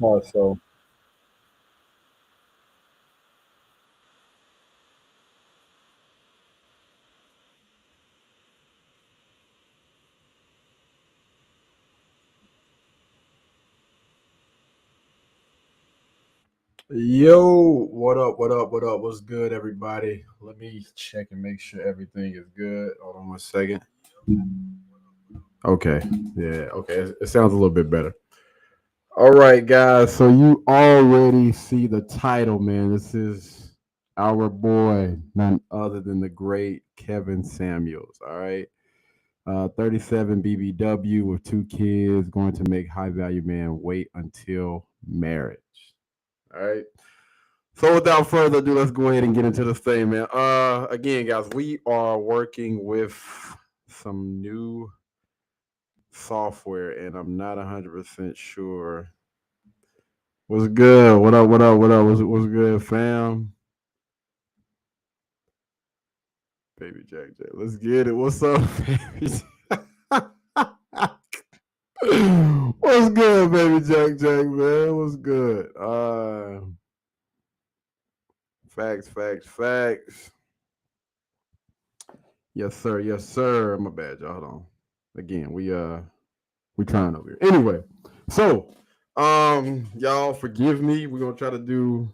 Part. So yo, what up? What up? What up? What's good, everybody? Let me check and make sure everything is good. Hold on 1 second. Okay. Yeah. Okay. It sounds a little bit better. All right, guys. So you already see the title, man. This is our boy, none other than the great Kevin Samuels. All right. 37 BBW with 2 kids, going to make high value man wait until marriage. All right. So without further ado, let's go ahead and get into this thing, man. Again, guys, we are working with some new software, and I'm not 100% sure. What's good? What up? What up? What up? What's good, fam? Baby Jack Jack. Let's get it. What's up, baby? What's good, baby Jack Jack, man? What's good? Facts, facts, facts. Yes, sir. Yes, sir. My bad, y'all. Hold on. Again, we trying over here. Anyway, so y'all forgive me. We're gonna try to do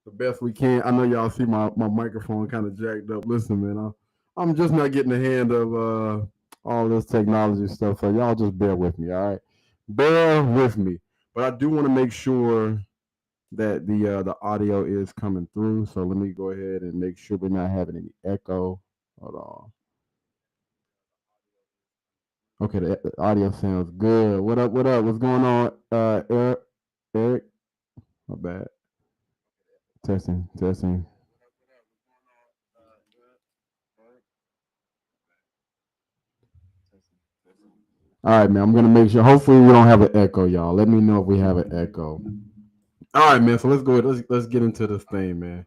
the best we can. I know y'all see my microphone kind of jacked up. Listen, man, I'm just not getting the hand of all this technology stuff. So y'all just bear with me, all right? Bear with me. But I do want to make sure that the audio is coming through. So let me go ahead and make sure we're not having any echo. Hold on. Okay, the audio sounds good. What up? What up? What's going on? Eric, Eric, my bad. Testing, testing. All right, man. I'm gonna make sure. Hopefully, we don't have an echo, y'all. Let me know if we have an echo. All right, man. So let's go. Let's get into this thing, man.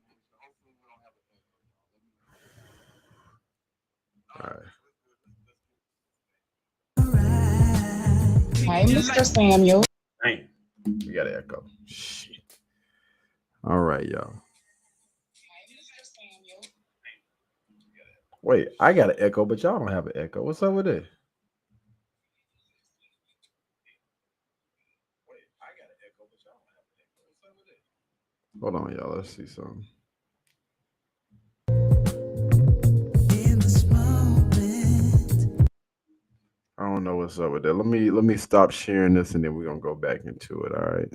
All right. Hi, Mr. Samuel. Dang, we got an echo. Shit. All right, y'all. Wait, I got an echo, but y'all don't have an echo. What's up with it? Hold on, y'all. Let's see something. I don't know what's up with that. Let me stop sharing this, and then we're gonna go back into it. All right.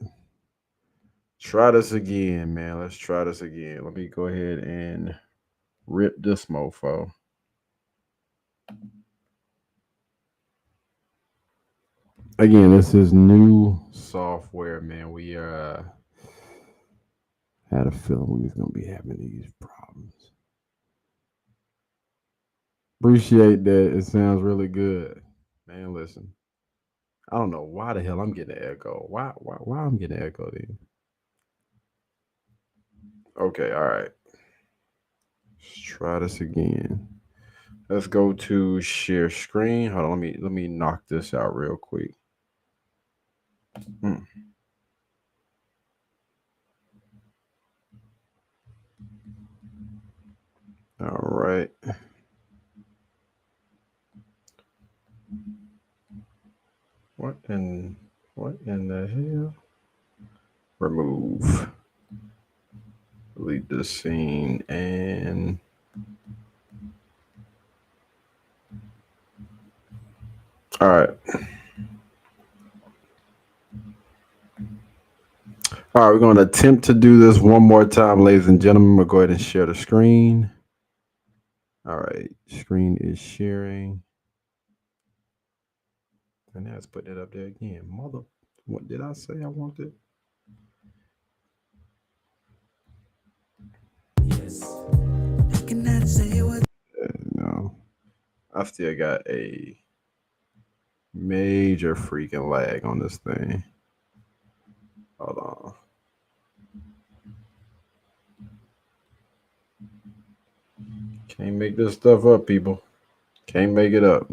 Try this again, man. Let's try this again. Let me go ahead and rip this mofo. Again, this is new software, man. We had a feeling we was gonna be having these problems. Appreciate that. It sounds really good, man. Listen, I don't know why the hell I'm getting an echo. Why I'm getting an echo then? Okay, all right. Let's try this again. Let's go to share screen. Hold on, let me knock this out real quick. Hmm. All right. What in what in the hell? Remove. Delete the scene and all right. All right, we're going to attempt to do this one more time, ladies and gentlemen. We'll go ahead and share the screen. All right, screen is sharing. And now it's putting it up there again. Mother, what did I say I wanted? No, I still got a major freaking lag on this thing. Hold on. Can't make this stuff up, people. Can't make it up.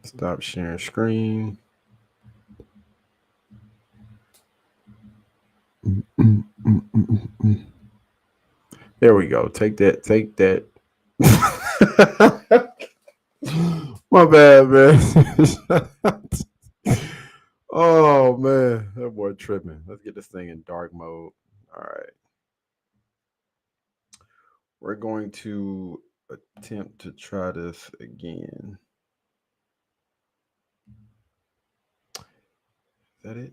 Stop sharing screen. There we go. Take that. Take that. My bad, man. Oh man, that boy tripping. Let's get this thing in dark mode. All right. We're going to attempt to try this again. Is that it?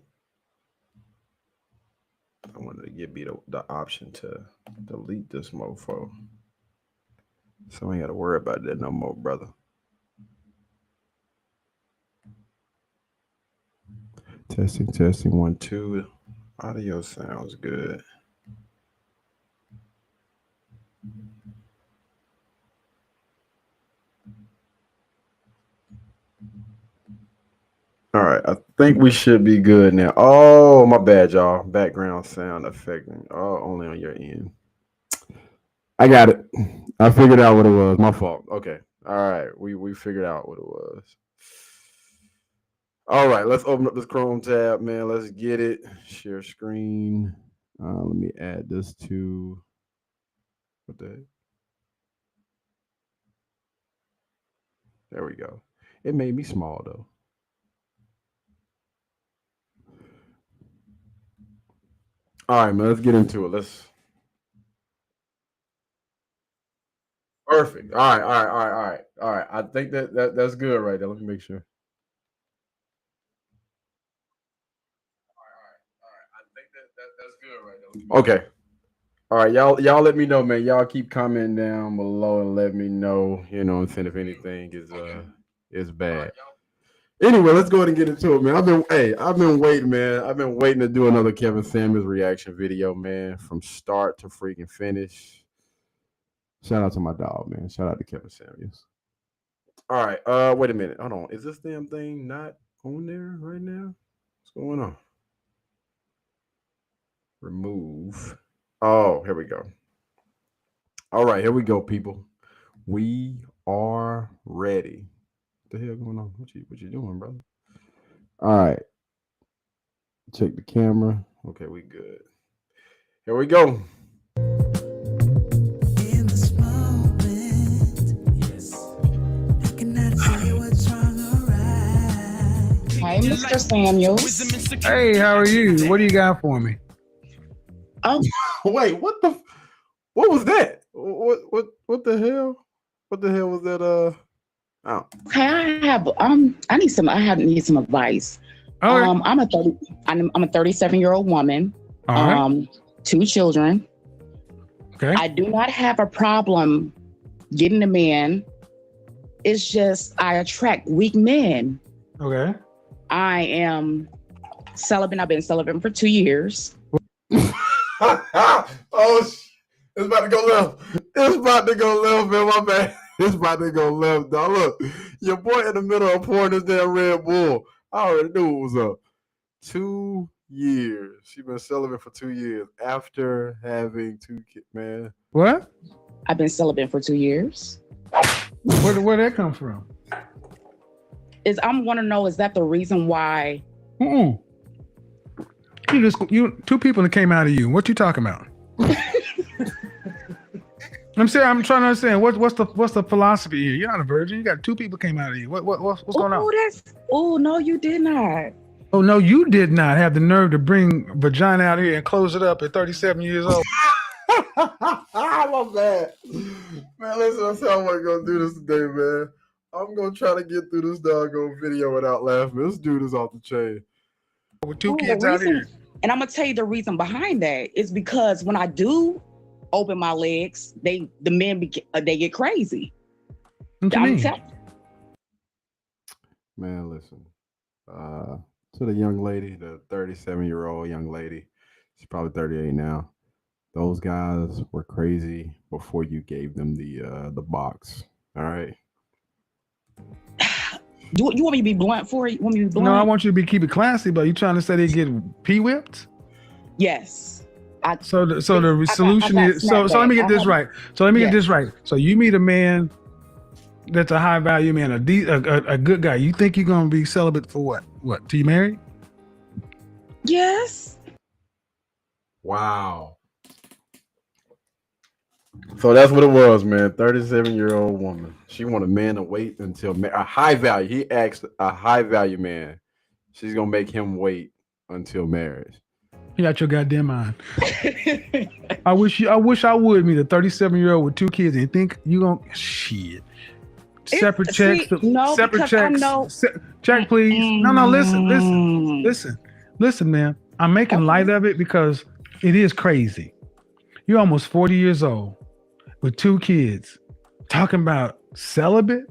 I wanted to give me the option to delete this mofo. So I ain't got to worry about that no more, brother. Testing, testing, 1, 2. Audio sounds good. All right, I think we should be good now. Oh, my bad, y'all. Background sound affecting. Oh, only on your end. I got it. I figured out what it was. My fault. Okay. All right. We figured out what it was. All right. Let's open up this Chrome tab, man. Let's get it. Share screen. Let me add this to what the heck? There we go. It made me small though. All right, man. Let's get into it. Let's. Perfect. All right. All right. All right. All right. All right. I think that's good right there. Let me make sure. I think that's good right there. Okay. All right, y'all let me know, man. Y'all keep commenting down below and let me know, if anything is bad. Anyway, let's go ahead and get into it, man. I've been waiting, man. I've been waiting to do another Kevin Samuels reaction video, man, from start to freaking finish. Shout out to my dog, man. Shout out to Kevin Samuels. All right, wait a minute. Hold on. Is this damn thing not on there right now? What's going on? Remove. Oh, here we go. All right, here we go, people. We are ready. What the hell going on? What you doing, brother? All right. Check the camera. Okay, we good. Here we go. Hey, Mr. Samuels. Hey, how are you? What do you got for me? Oh, Wait, what was that? What the hell? What the hell was that? Oh. okay. I need some advice. Okay. I'm a 37-year-old woman. All right. 2 children. Okay. I do not have a problem getting a man. It's just I attract weak men. Okay. I am celibate. I've been celibate for 2 years. Oh, it's about to go left. It's about to go left, man. My bad. It's about to go left, dog. Look, your boy in the middle of pouring this damn Red Bull. I already knew it was up. 2 years. She been celibate for 2 years after having 2 kids, man. What? I've been celibate for 2 year. Where that come from? I want to know, is that the reason why? You 2 people that came out of you. What you talking about? I'm trying to understand what's the philosophy here. You're not a virgin. You got 2 people came out of you. What's going on? No, you did not. Oh no, you did not have the nerve to bring vagina out here and close it up at 37 years old. My bad. Man, listen, that's how I'm gonna do this today, man. I'm gonna try to get through this doggone video without laughing. This dude is off the chain. With 2 kids out here. And I'm gonna tell you the reason behind that is because when I do open my legs, the men they get crazy. Man, listen. To the young lady, the 37-year-old young lady, she's probably 38 now. Those guys were crazy before you gave them the box. All right. You want me to be blunt for you? Want me to be blunt? No, I want you to keep it classy, but you trying to say they get p-whipped? Yes. So the solution is so let me get this right. So let me get this right. So you meet a man that's a high value man, a good guy, you think you're gonna be celibate for what? What? Till you married? Yes. Wow. So that's what it was, man. 37-year-old woman. She wanted a man to wait until a high value. He asked a high value man. She's gonna make him wait until marriage. You got your goddamn mind. I wish I would meet a 37-year-old with 2 kids and think you gonna shit. Separate checks. Separate checks. Check, please. No. Listen, man. I'm making light of it because it is crazy. You're almost 40 years old with 2 kids talking about celibate.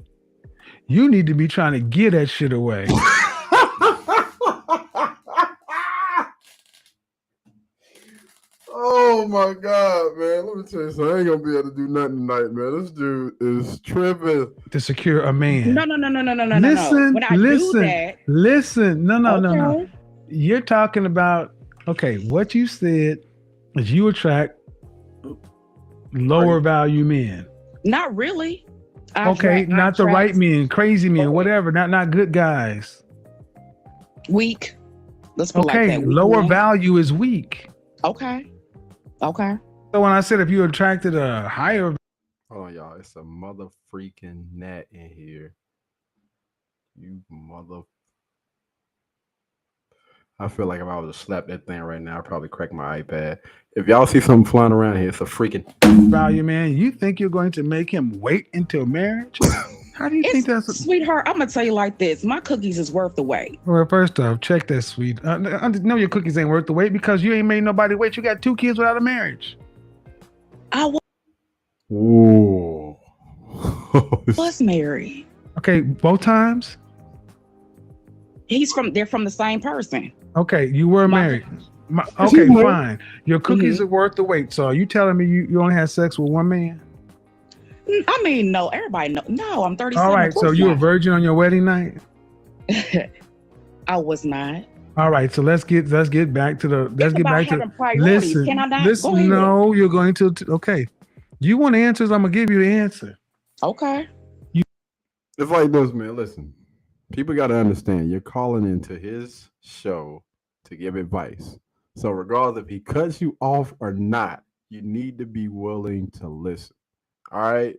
You need to be trying to get that shit away. Oh my God, man. Let me tell you something. I ain't gonna be able to do nothing tonight, man. This dude is tripping. To secure a man. No. Listen, When I do that, listen. No. You're talking about, okay, what you said is you attract lower value men. Not really. Not the right men, crazy men, whatever, not good guys. Weak. Let's put it like that. Lower value is weak. Okay. So when I said if you attracted a higher, hold on, y'all. It's a mother freaking gnat in here. You mother. I feel like if I was to slap that thing right now, I'd probably crack my iPad. If y'all see something flying around here, it's a freaking value man. You think you're going to make him wait until marriage? How do you think that's sweetheart? I'm gonna tell you like this. My cookies is worth the wait. Well, first off, check that, sweet. No, your cookies ain't worth the wait because you ain't made nobody wait. You got 2 kids without a marriage. Ooh. Was married. Okay, both times? They're from the same person. Okay, you were married. Okay, fine. Your cookies are worth the wait. So are you telling me you only had sex with one man? I mean, no, everybody know. No, I'm 37. All right, so you were a virgin on your wedding night? I was not. All right, so let's get back to the listen. Can I not? Listen, no, you're going to okay. You want answers? I'm gonna give you the answer. Okay. It's like this, man. Listen, people got to understand. You're calling into his show to give advice. So regardless if he cuts you off or not, you need to be willing to listen. All right.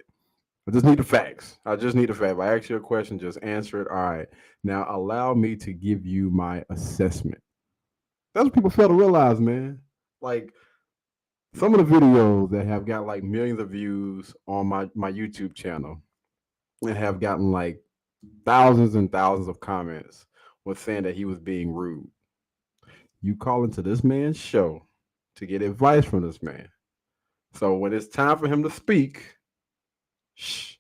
I just need the facts. If I ask you a question, just answer it. All right. Now allow me to give you my assessment. That's what people fail to realize, man. Like some of the videos that have got like millions of views on my YouTube channel and have gotten like thousands and thousands of comments was saying that he was being rude. You call into this man's show to get advice from this man. So when it's time for him to speak, shh,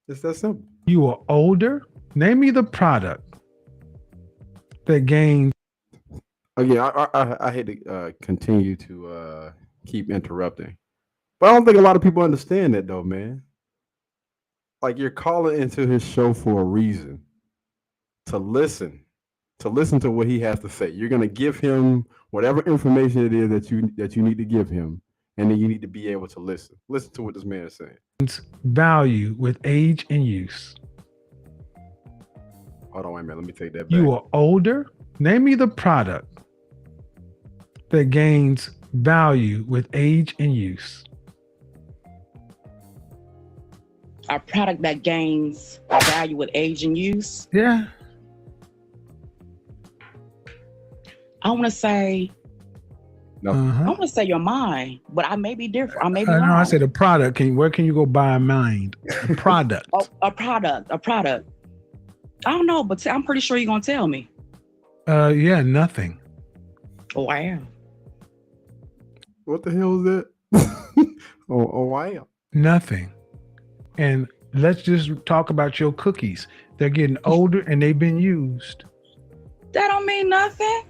it's that simple. You are older. Name me the product that gained. Again, I hate to continue to keep interrupting, but I don't think a lot of people understand that though, man. Like you're calling into his show for a reason, to listen to what he has to say. You're gonna give him whatever information it is that you need to give him, and then you need to be able to listen to what this man is saying. Value with age and use. Hold on, wait a minute. Let me take that back. You are older. Name me the product that gains value with age and use. A product that gains value with age and use. Yeah. I want to say. No. I want to say your mind, but I may be different. I may be wrong. No, I said a product. Where can you go buy a mind? A product. A product. I don't know, but I'm pretty sure you're gonna tell me. Yeah, nothing. Wow. What the hell is that? oh, wow. Nothing. And let's just talk about your cookies. They're getting older and they've been used. That don't mean nothing.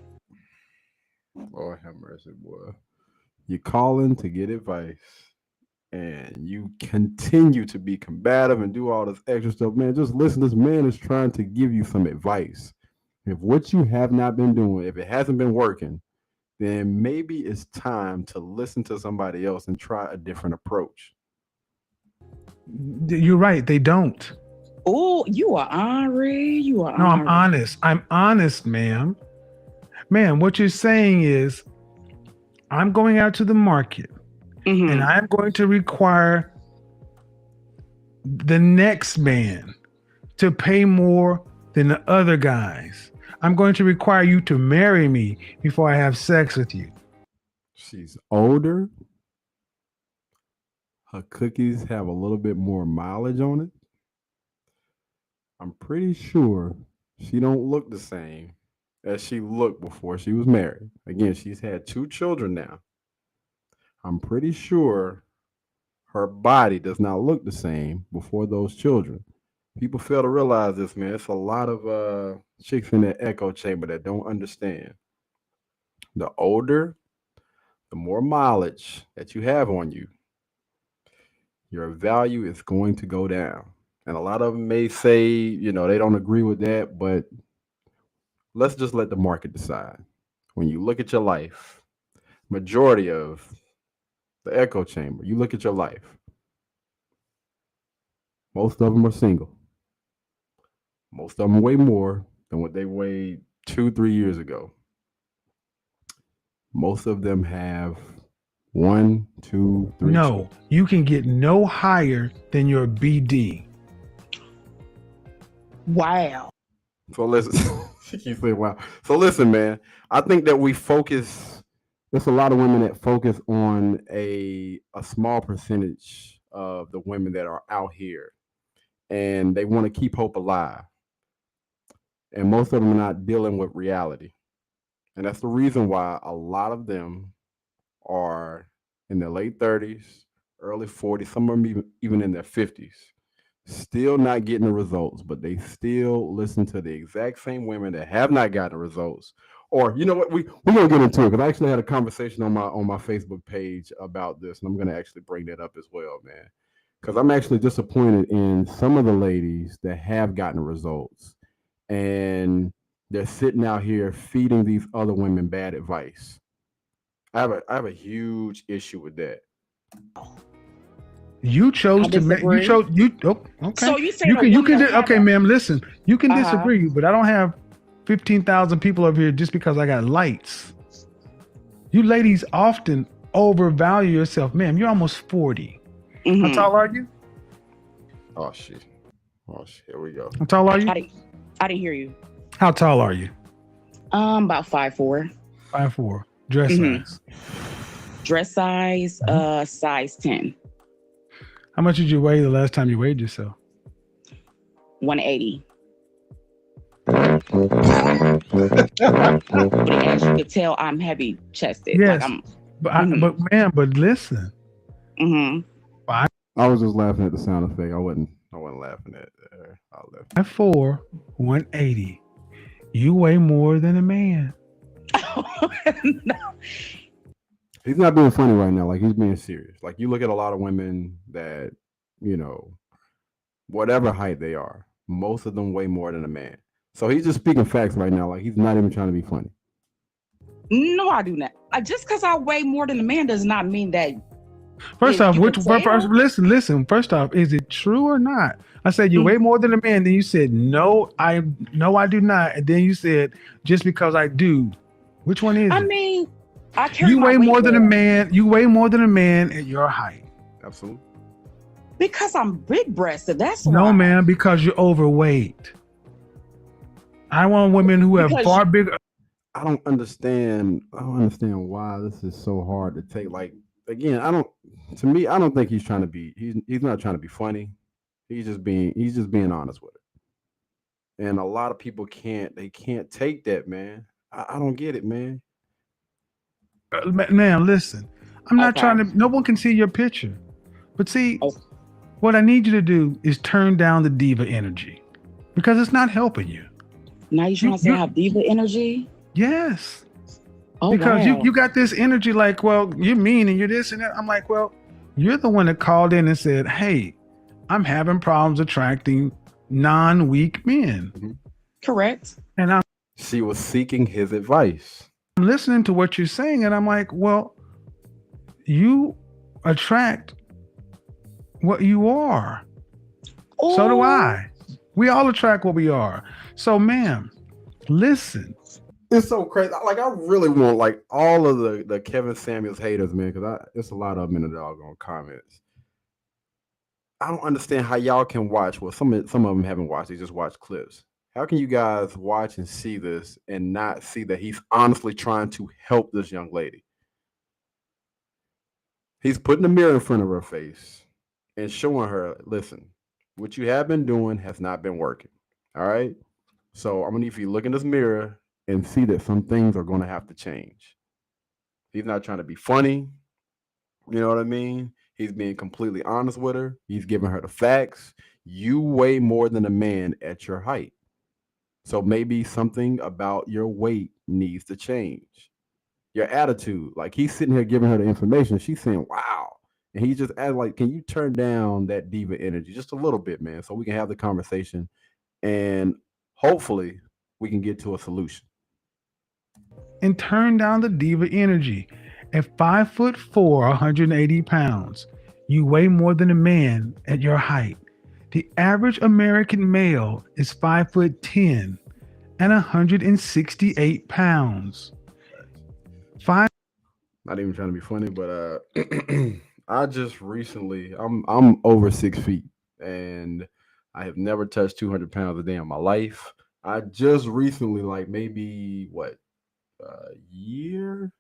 Lord have mercy, boy. You calling to get advice and you continue to be combative and do all this extra stuff, man. Just listen, this man is trying to give you some advice. If what you have not been doing, if it hasn't been working, then maybe it's time to listen to somebody else and try a different approach. You're right. They don't. Oh, you are Henri. You are No, I'm Henri. honest. I'm honest, ma'am. Ma'am, what you're saying is I'm going out to the market and Mhm. I'm going to require the next man to pay more than the other guys. I'm going to require you to marry me before I have sex with you. She's older. Her cookies have a little bit more mileage on it. I'm pretty sure she don't look the same as she looked before she was married. Again, she's had two children now. I'm pretty sure her body does not look the same before those children. People fail to realize this, man. It's a lot of chicks in that echo chamber that don't understand. The older, the more mileage that you have on you, your value is going to go down. And a lot of them may say, they don't agree with that, but let's just let the market decide. When you look at your life, majority of the echo chamber, you look at your life, most of them are single. Most of them weigh more than what they weighed 2, 3 years ago. Most of them have one, two, three No, children. you can get no higher than your BD. Wow. So listen, she keeps saying, wow. So listen, man, I think that we focus, there's a lot of women that focus on a small percentage of the women that are out here and they want to keep hope alive. And most of them are not dealing with reality. And that's the reason why a lot of them are in their late 30s, early 40s, some of them even in their 50s, still not getting the results, but they still listen to the exact same women that have not gotten the results. Or you know what, we're gonna get into it because I actually had a conversation on my Facebook page about this, and I'm gonna actually bring that up as well, man. Because I'm actually disappointed in some of the ladies that have gotten results and they're sitting out here feeding these other women bad advice. I have a huge issue with that. You I chose to make. You disagree. chose. You oh, okay. So you saying You a can. You woman can. that Okay, haven't? ma'am. Listen. You can Uh huh. disagree, but I don't have 15,000 people over here just because I got lights. You ladies often overvalue yourself, ma'am. You're almost 40. How Mm-hmm. tall are you? Oh shit. Oh shit. Here we go. How tall are I you? didn't. I didn't hear you. How tall are you? About 5'4". 5'4". Dress Mm-hmm. size. Dress size, size 10, How much did you weigh the last time you weighed yourself? 180. But as you could tell, I'm heavy chested. Like Yes, I'm. but Mm-hmm. but listen. Mm-hmm. I was just laughing at the sound effect. I wasn't laughing at. I left. 5'4", 180. You weigh more than a man. No. He's not being funny right now. Like he's being serious. Like you look at a lot of women that, you know, whatever height they are, most of them weigh more than a man. So he's just speaking facts right now. Like he's not even trying to be funny. No, I do not. Just because I weigh more than a man does not mean that. First If off, you which can first, tell. listen. First off, is it true or not? I said you weigh more than a man. Then you said I do not. And then you said just because I do. Which one is I it? mean, I carry You my weigh weight more than a well man. You weigh more than a man at your height. Absolutely. because I'm big breasted. That's No, why. man, because you're overweight. I want women who have Because far bigger. I don't understand. I don't understand why this is so hard to take. Like again, I don't. To me, I don't think he's trying to be. He's not trying to be funny. He's just being honest with it. And a lot of people can't. They can't take that, man. I don't get it, man. Ma'am, listen. I'm not okay. trying to. No one can see your picture, but see, Oh, what I need you to do is turn down the diva energy because it's not helping you. now you trying to say I have diva energy? Yes. Oh Because wow. you got this energy like, well, you're mean and you're this and that. I'm like, well, you're the one that called in and said, hey, I'm having problems attracting non-weak men. Mhm. Correct. And I'm She was seeking his advice. listening to what you're saying, and I'm like, well, you attract what you are. So do Oh, I. We all attract what we are. So, ma'am, listen. It's so crazy. Like I really want like all of the Kevin Samuels haters, man, because it's a lot of them in the doggone comments. I don't understand how y'all can watch. Well, some of them haven't watched. They just watch clips. How can you guys watch and see this and not see that he's honestly trying to help this young lady? He's putting a mirror in front of her face and showing her, listen, what you have been doing has not been working. All right. So I'm gonna need for you to look in this mirror and see that some things are gonna have to change. He's not trying to be funny. You know what I mean? He's being completely honest with her. He's giving her the facts. You weigh more than a man at your height. So maybe something about your weight needs to change. Your attitude. Like he's sitting here giving her the information. She's saying, wow. And he just asked, like, can you turn down that diva energy just a little bit, man, so we can have the conversation and hopefully we can get to a solution. And turn down the diva energy. At 5'4", 180 pounds, you weigh more than a man at your height. The average American male is 5'10" and 168 pounds. Not even trying to be funny, but I just recently I'm over 6 feet and I have never touched 200 pounds a day in my life. I just recently, like maybe what a year,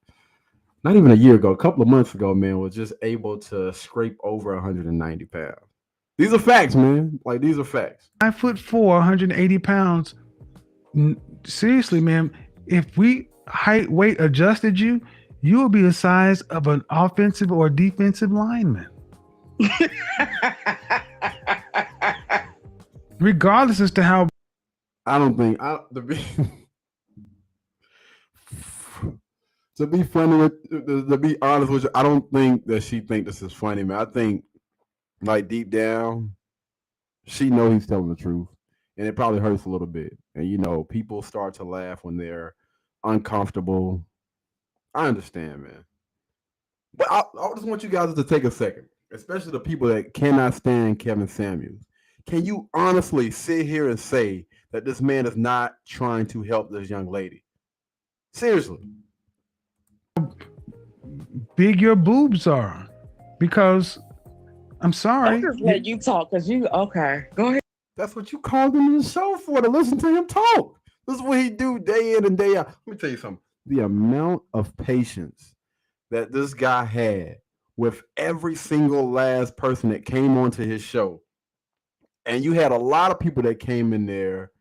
not even a year ago, a couple of months ago, man, was just able to scrape over 190 pounds. These are facts, man. Like these are facts. 5'4", 180 pounds. Seriously, man, if we height weight adjusted you, you will be the size of an offensive or defensive lineman. Regardless as to how. I don't think to be funny with to be honest with you, I don't think that she think this is funny, man. I think like deep down, she know he's telling the truth, and it probably hurts a little bit. And you know, people start to laugh when they're uncomfortable. I understand, man. But I just want you guys to take a second, especially the people that cannot stand Kevin Samuels. Can you honestly sit here and say that this man is not trying to help this young lady? Seriously. Big your boobs are. Because I'm sorry. I'll just let you talk because you okay. Go ahead. That's what you called him in the show for, to listen to him talk. This is what he do day in and day out. Let me tell you something. The amount of patience that this guy had with every single last person that came onto his show. And you had a lot of people that came in there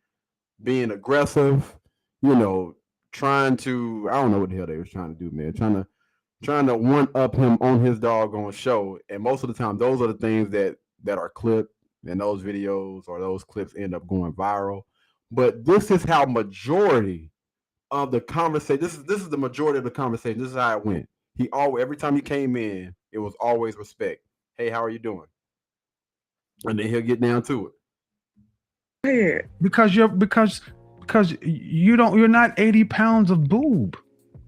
being aggressive, you know, trying to, I don't know what the hell they was trying to do, man. Trying to one up him on his doggone show. And most of the time, those are the things that are clipped, and those videos or those clips end up going viral. But this is how majority of the conversation. This is the majority of the conversation. This is how it went. He always, every time he came in, it was always respect. Hey, how are you doing? And then he'll get down to it. Yeah. Because you're not 80 pounds of boob.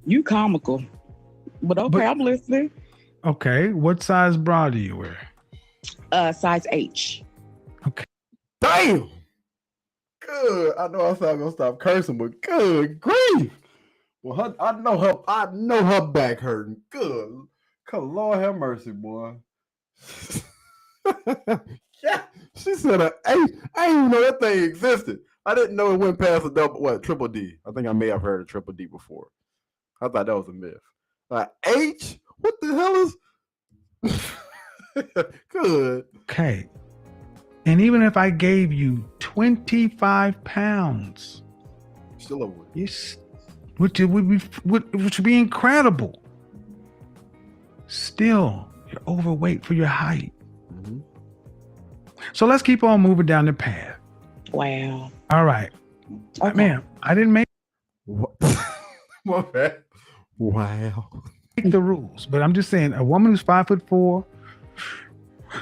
You comical. But okay, I'm listening. Okay. What size bra do you wear? Size H. Okay. Damn. Good. I know I'm not gonna stop cursing, but good grief. Well, I know her back hurting. Good. Cause Lord have mercy, boy. Yeah, she said a H. I didn't even know that thing existed. I didn't know it went past a triple D. I think I may have heard of triple D before. I thought that was a myth. Like H? What the hell is good? Okay. And even if I gave you 25 pounds, Still over. Which would be incredible. Still, you're overweight for your height. Mm-hmm. So let's keep on moving down the path. Wow. All right. Okay. Man, I didn't make Wow. the rules, but I'm just saying a woman who's 5'4",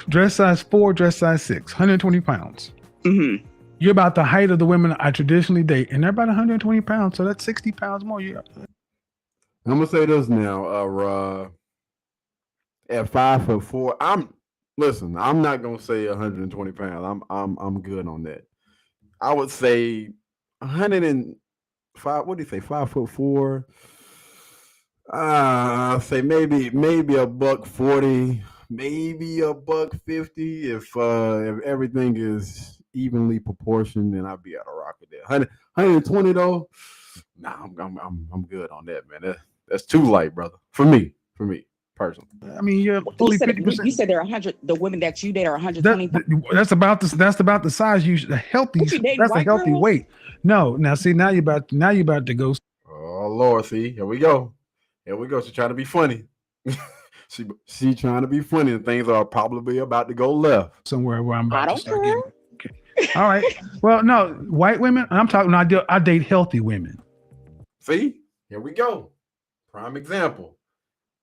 dress size 4, dress size 6, 120 pounds. Mm-hmm. You're about the height of the women I traditionally date, and they're about 120 pounds, so that's 60 pounds more. Yeah. I'm gonna say this now. At 5'4", I'm not gonna say 120 pounds. I'm good on that. I would say 105. What do you say? 5'4". I'll say maybe a buck 40, maybe a buck 50. If everything is evenly proportioned, then I'd be able to rock with that. 120 though. Nah, I'm good on that, man. That's too light, brother. For me personally. I mean, you're You fully said, 50%. you said there are 100. The women that you date are 120. That's about the size you should, healthy. What, you dating That's a white healthy girls? weight. No, now see, now you're about to go Oh Lord, see, here we go. Here we go. She's trying to be funny. she trying to be funny, and things are probably about to go left. somewhere where I'm I about to don't start care. getting. Okay. All right. Well, no, white women. I'm talking. I date healthy women. See, here we go. Prime example.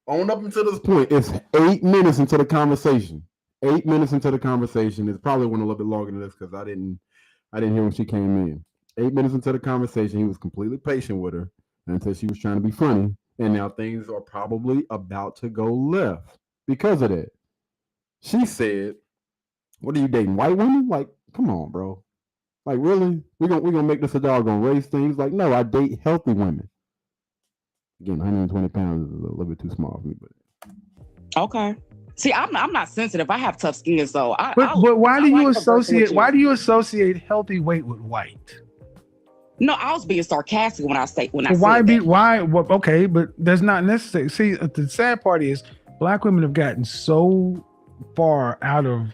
On up until this point, it's 8 minutes into the conversation. 8 minutes into the conversation. It probably went a little bit longer than this because I didn't hear when she came in. 8 minutes into the conversation, he was completely patient with her until she was trying to be funny. And now things are probably about to go left because of that. She said, "What are you dating? White women? Like, come on, bro. Like, really? We're gonna make this a doggone race thing?" He's like, "No, I date healthy women." Again, 120 pounds is a little bit too small for me, but Okay. See, I'm not sensitive. I have tough skin, so But why do I you like conversing with associate? you. Why do you associate healthy weight with white? No, I was being sarcastic when I said Why that. be why? Well, okay, but that's not necessary. See, the sad part is black women have gotten so far out of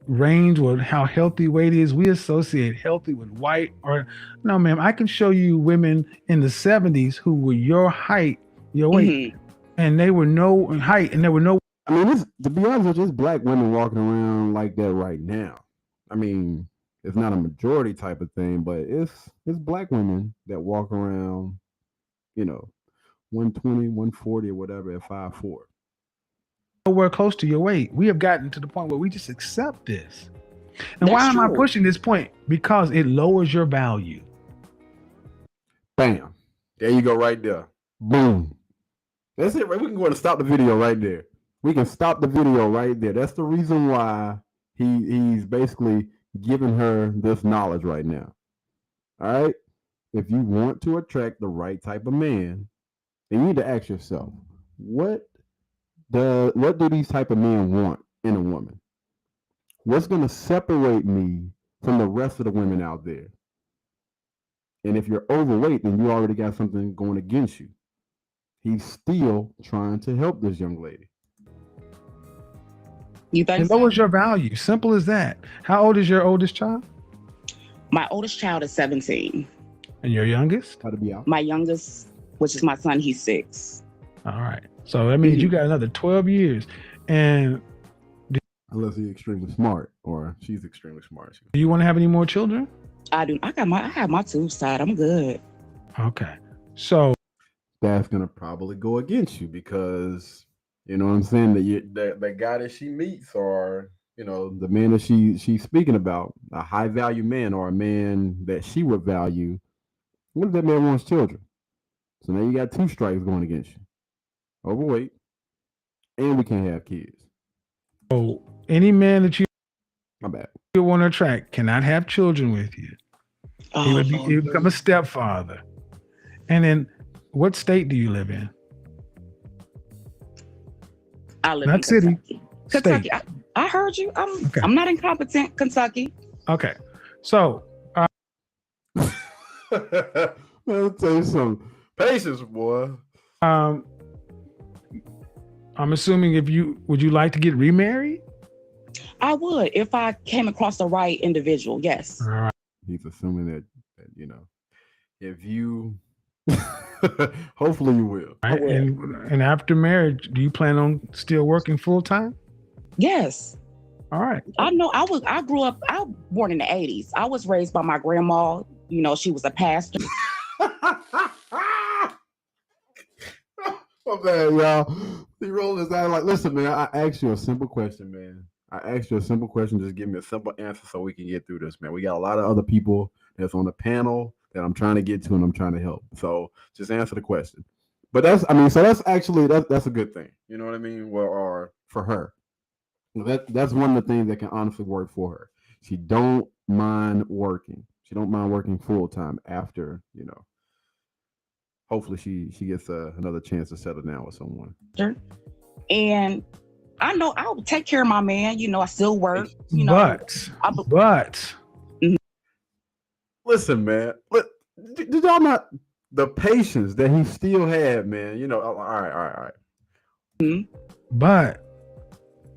range with how healthy weight is. We associate healthy with white. Or no, ma'am, I can show you women in the 70s who were your height, your weight, and they were no height, and there were no. I mean, to be honest with you, it's black women walking around like that right now. I mean, it's not a majority type of thing, but it's black women that walk around, 120, 140 or whatever at 5'4". Nowhere close to your weight. We have gotten to the point where we just accept this. And That's why am I true. pushing this point? Because it lowers your value. Bam. There you go right there. Boom. That's it, right? We can go ahead and stop the video right there. We can stop the video right there. That's the reason why he's basically giving her this knowledge right now. All right? If you want to attract the right type of man, then you need to ask yourself, what do these type of men want in a woman? What's going to separate me from the rest of the women out there? And if you're overweight, then you already got something going against you. He's still trying to help this young lady. You think It so? lowers your value. Simple as that. How old is your oldest child? My oldest child is 17. And your youngest? How to be out? My youngest, which is my son, he's 6. All right. So that means you got another 12 years. And Unless he's extremely smart or she's extremely smart. do you want to have any more children? I do. I have my tubes tied. I'm good. Okay. So That's gonna probably go against you because you know what I'm saying, that guy that she meets, or the man that she's speaking about, a high value man or a man that she would value. What if that man wants children? So now you got 2 strikes going against you. Overweight, and we can't have kids. any man that you My bad. want to attract cannot have children with you. He would become a stepfather. And then what state do you live in? I live Not in city. Kentucky. State. I heard you. Okay. I'm not incompetent, Kentucky. Okay. So Man, I'll tell you something. Patience, boy. I'm assuming would you like to get remarried? I would if I came across the right individual. Yes. All right. He's assuming that if you hopefully you will. Right. And after marriage, do you plan on still working full time? Yes. All right. I know. I was born in the 80s. I was raised by my grandma. She was a pastor. My bad, y'all. He rolled his eye like, listen, man, I asked you a simple question, man. Just give me a simple answer so we can get through this, man. We got a lot of other people that's on the panel that I'm trying to get to and I'm trying to help. So just answer the question. But that's actually that's a good thing. You know what I mean? Or for her. That's one of the things that can honestly work for her. She don't mind working. She don't mind working full time after, hopefully she gets another chance to settle down with someone. And I know I'll take care of my man. I still work. But I, Listen, man. Did y'all not the patience that he still had, man? All right. But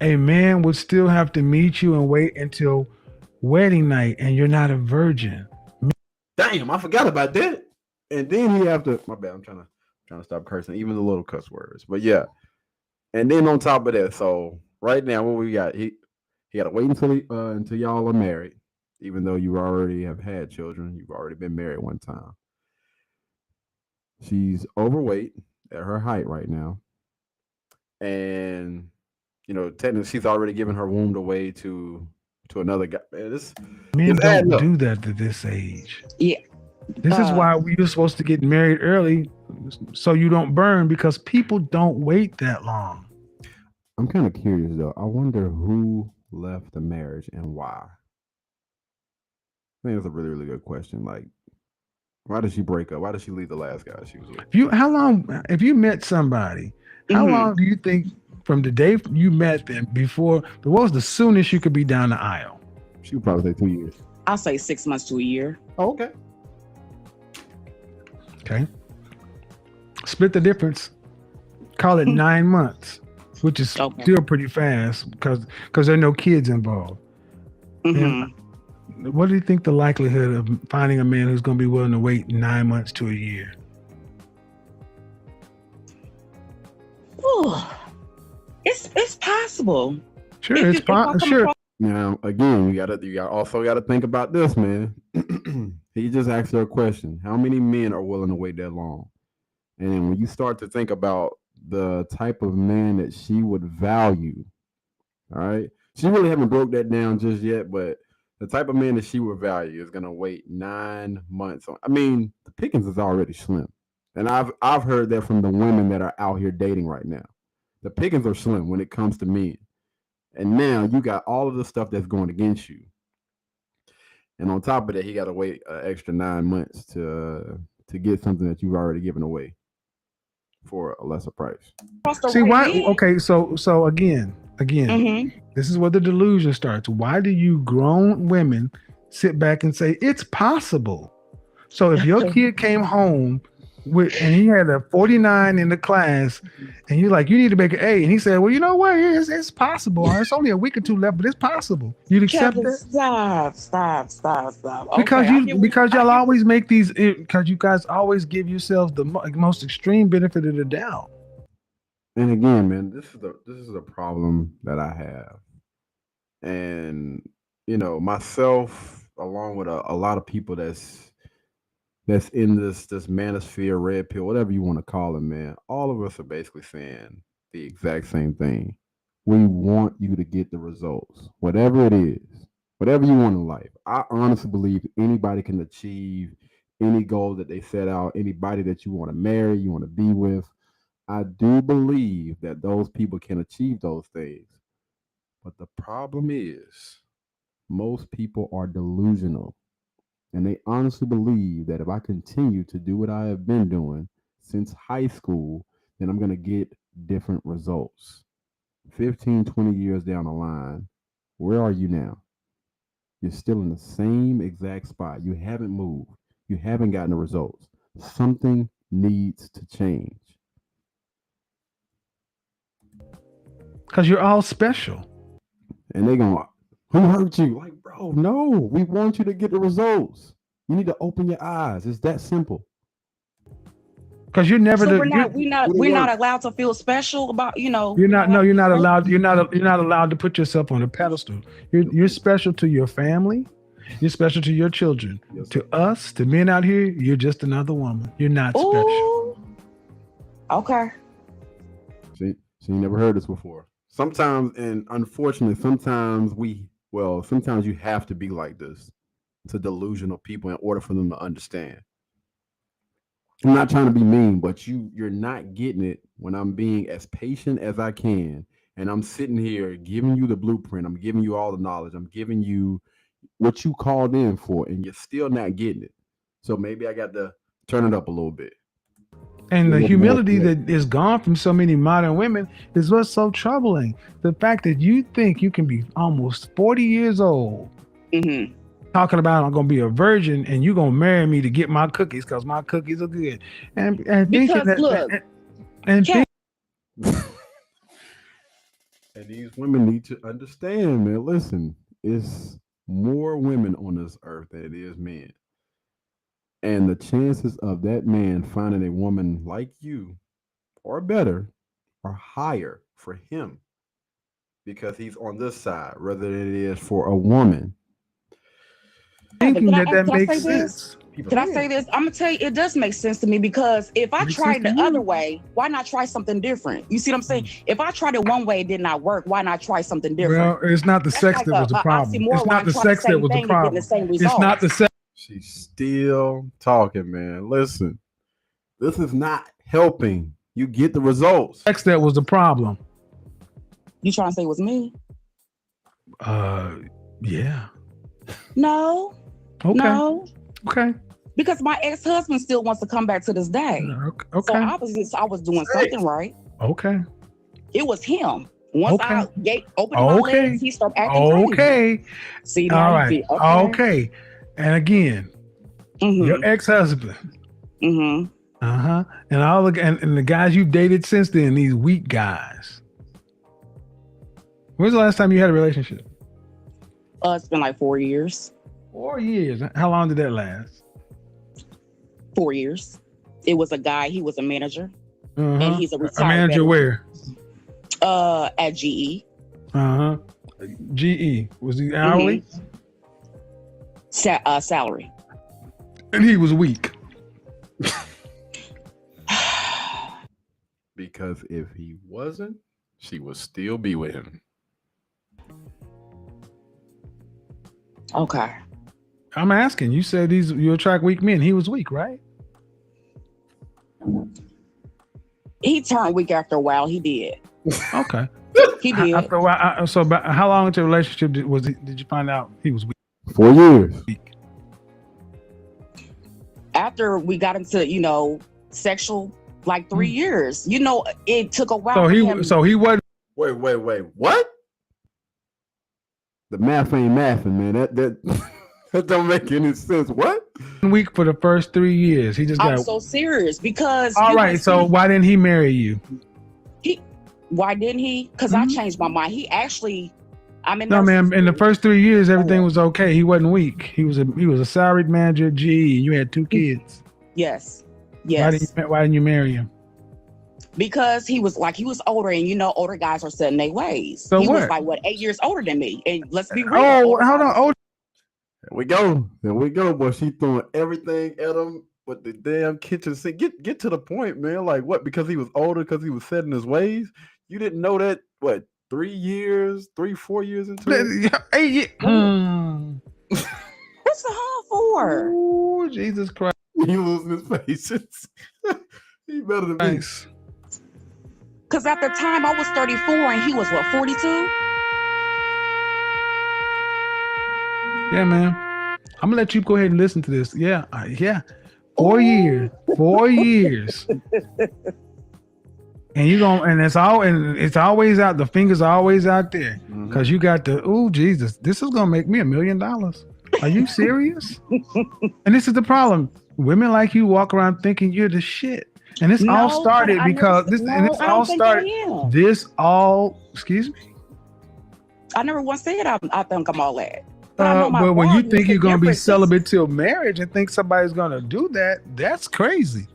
a man would still have to meet you and wait until wedding night, and you're not a virgin. Damn, I forgot about that. And then he have to. My bad. I'm trying to stop cursing, even the little cuss words. But yeah. And then on top of that, so right now, what we got? He got to wait until y'all are married, even though you already have had children. You've already been married one time. She's overweight at her height right now, and technically she's already given her womb away to another guy. Man, Men it's don't do that at this age. Yeah. This is why you're supposed to get married early, so you don't burn, because people don't wait that long. I'm kind of curious though. I wonder who left the marriage and why. I think that's a really, really good question. Like, why did she break up? Why did she leave the last guy she was with? If you met somebody, how long do you think from the day you met them what was the soonest you could be down the aisle? She would probably say 2 years. I'll say 6 months to a year. Oh, okay. Okay. Split the difference. Call it 9 months, which is still pretty fast because there are no kids involved. And what do you think the likelihood of finding a man who's going to be willing to wait 9 months to a year? It's possible. Sure, it's possible. Sure. Now, again, you also got to think about this, man. He just asked her a question: how many men are willing to wait that long? And then when you start to think about the type of man that she would value, all right, she really haven't broke that down just yet, but the type of man that she would value is gonna wait 9 months on. I mean, the pickings is already slim, and I've heard that from the women that are out here dating right now. The pickings are slim when it comes to men, and now you got all of the stuff that's going against you, and on top of that, he got to wait an extra 9 months to get something that you've already given away for a lesser price. See why? Okay, so again, this is where the delusion starts. Why do you grown women sit back and say it's possible? So if your kid came home and he had a 49 in the class, and you're like, you need to make an A, and he said, well, you know what? It's possible. It's only a week or two left, but it's possible. You'd accept that? Stop. Because y'all always make these. Because you guys always give yourselves the most extreme benefit of the doubt. And again, man, this is a problem that I have, and myself, along with a lot of people that's in this manosphere, red pill, whatever you want to call it, man. All of us are basically saying the exact same thing. We want you to get the results, whatever it is, whatever you want in life. I honestly believe anybody can achieve any goal that they set out. Anybody that you want to marry, you want to be with. I do believe that those people can achieve those things. But the problem is most people are delusional. And they honestly believe that if I continue to do what I have been doing since high school, then I'm going to get different results. 15, 20 years down the line, where are you now? You're still in the same exact spot. You haven't moved. You haven't gotten the results. Something needs to change. Because you're all special. And they're going, who hurt you? Like, bro, no, we want you to get the results. You need to open your eyes. It's that simple. Because you're never. So we're not allowed to feel special about You're not allowed. You're not allowed to put yourself on a pedestal. You're special to your family. You're special to your children. Yes, to us, to men out here, you're just another woman. You're not special. Okay. See, you never heard this before. Sometimes, and unfortunately, sometimes you have to be like this to delusional people in order for them to understand. I'm not trying to be mean, but you're not getting it when I'm being as patient as I can, and I'm sitting here giving you the blueprint. I'm giving you all the knowledge. I'm giving you, what you called in for, and you're still not getting it. So maybe I got to turn it up a little bit. And A the little more humility connect. that is gone from so many modern women is what's so troubling. The fact that you think you can be almost 40 years old Mm-hmm. talking about I'm gonna be a virgin and you're gonna marry me to get my cookies because my cookies are good. And thinking Because that look, and Cat, And these women need to understand, man. Listen, it's more women on this earth than it is men. And the chances of that man finding a woman like you or better are higher for him because he's on this side rather than it is for a woman. Evan, thinking can I that can I makes say this? sense. People Can I say say this? I'm gonna tell you, it does make sense to me because if I Makes sense tried to the other you. way, why not try something different? You see what I'm saying? If I tried it one way, it did not work. Why not try something different? Well, it's not the That's sex like that was the a problem. It's not oxymoron the trying the sex that same was the thing and getting the problem. same It's not results. the sex. she's still talking, man. Listen, this is not helping you get the results. Sex that was the problem. You trying to say it was me? Uh, yeah. No, Okay. no, Okay. because my ex-husband still wants to come back to this day. So Okay. obviously, I was doing something right. Okay. It was him. Once Okay. I opened my Okay. legs, he started acting crazy. Okay. See, now All you right. see. Okay. And again, your Mm-hmm. ex-husband. Mm-hmm. Uh-huh. And all and the guys you've dated since then, these weak guys. When's the last time you had a relationship? It's been like 4 years. 4 years. How long did that last? 4 years. It was a guy. He was a manager, Uh-huh. and he's a A retired manager veteran. where? At GE. Uh-huh. GE. Was he hourly? Salary. And he was weak. Because if he wasn't, she would still be with him. Okay. I'm asking. You said you attract weak men. He was weak, right? He turned weak after a while. He did. Okay. He did. After a while, so about how long into the relationship did you find out he was weak? 4 years. After we got into, sexual, like 3 years. It took a while. So for he him. so he wasn't Wait. What? The math ain't mathing, man. That don't make any sense. What? weak for the first 3 years. He just I'm got so serious because. all right. So why didn't he marry you? Why didn't he? Because I changed my mind. He actually. No, man. In the first 3 years, everything was okay. He wasn't weak. He was a salaried manager at GE. And you had 2 kids. Yes. Why didn't you marry him? Because he was older, and older guys are set in their ways. So he was what? like 8 years older than me. And let's be real. Oh, older hold guys- on. Oh, There we go, boy. She throwing everything at him with the damn kitchen sink. Get to the point, man. Like what? Because he was older, because he was set in his ways. You didn't know that, what, 3 years, 4 years into it? 8 years. What's the hell for? Oh, Jesus Christ. He losing his patience. He better than me. Thanks. Because at the time I was 34 and he was 42? Yeah, man. I'm gonna let you go ahead and listen to this. Yeah, yeah. 4 years. 4 years. And it's always out. The fingers are always out there because you got Jesus, this is gonna make me $1 million. Are you serious? And this is the problem. Women like you walk around thinking you're the shit. And this all started because excuse me. I never once said I think I'm all that. But when you think you're gonna be celibate till marriage and think somebody's gonna do that, that's crazy.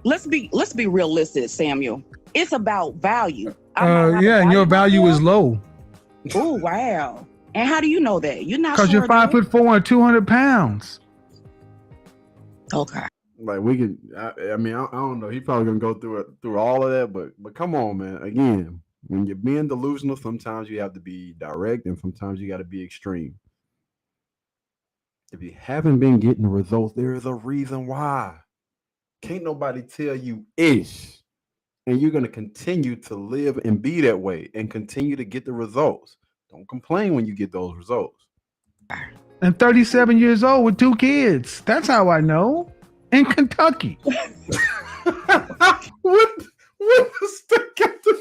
Let's be realistic, Samuel. It's about value. Yeah, and your value is low. Oh wow! And how do you know that? You're not because you're 5'4" and 200 pounds. Okay. Like we can, I mean, I don't know. He probably gonna go through all of that, but come on, man. Again, when you're being delusional, sometimes you have to be direct, and sometimes you got to be extreme. If you haven't been getting the results, there is a reason why. Can't nobody tell you ish. And you're going to continue to live and be that way and continue to get the results. Don't complain when you get those results. and 37 years old with 2 kids. That's how I know. In Kentucky. What does that got to?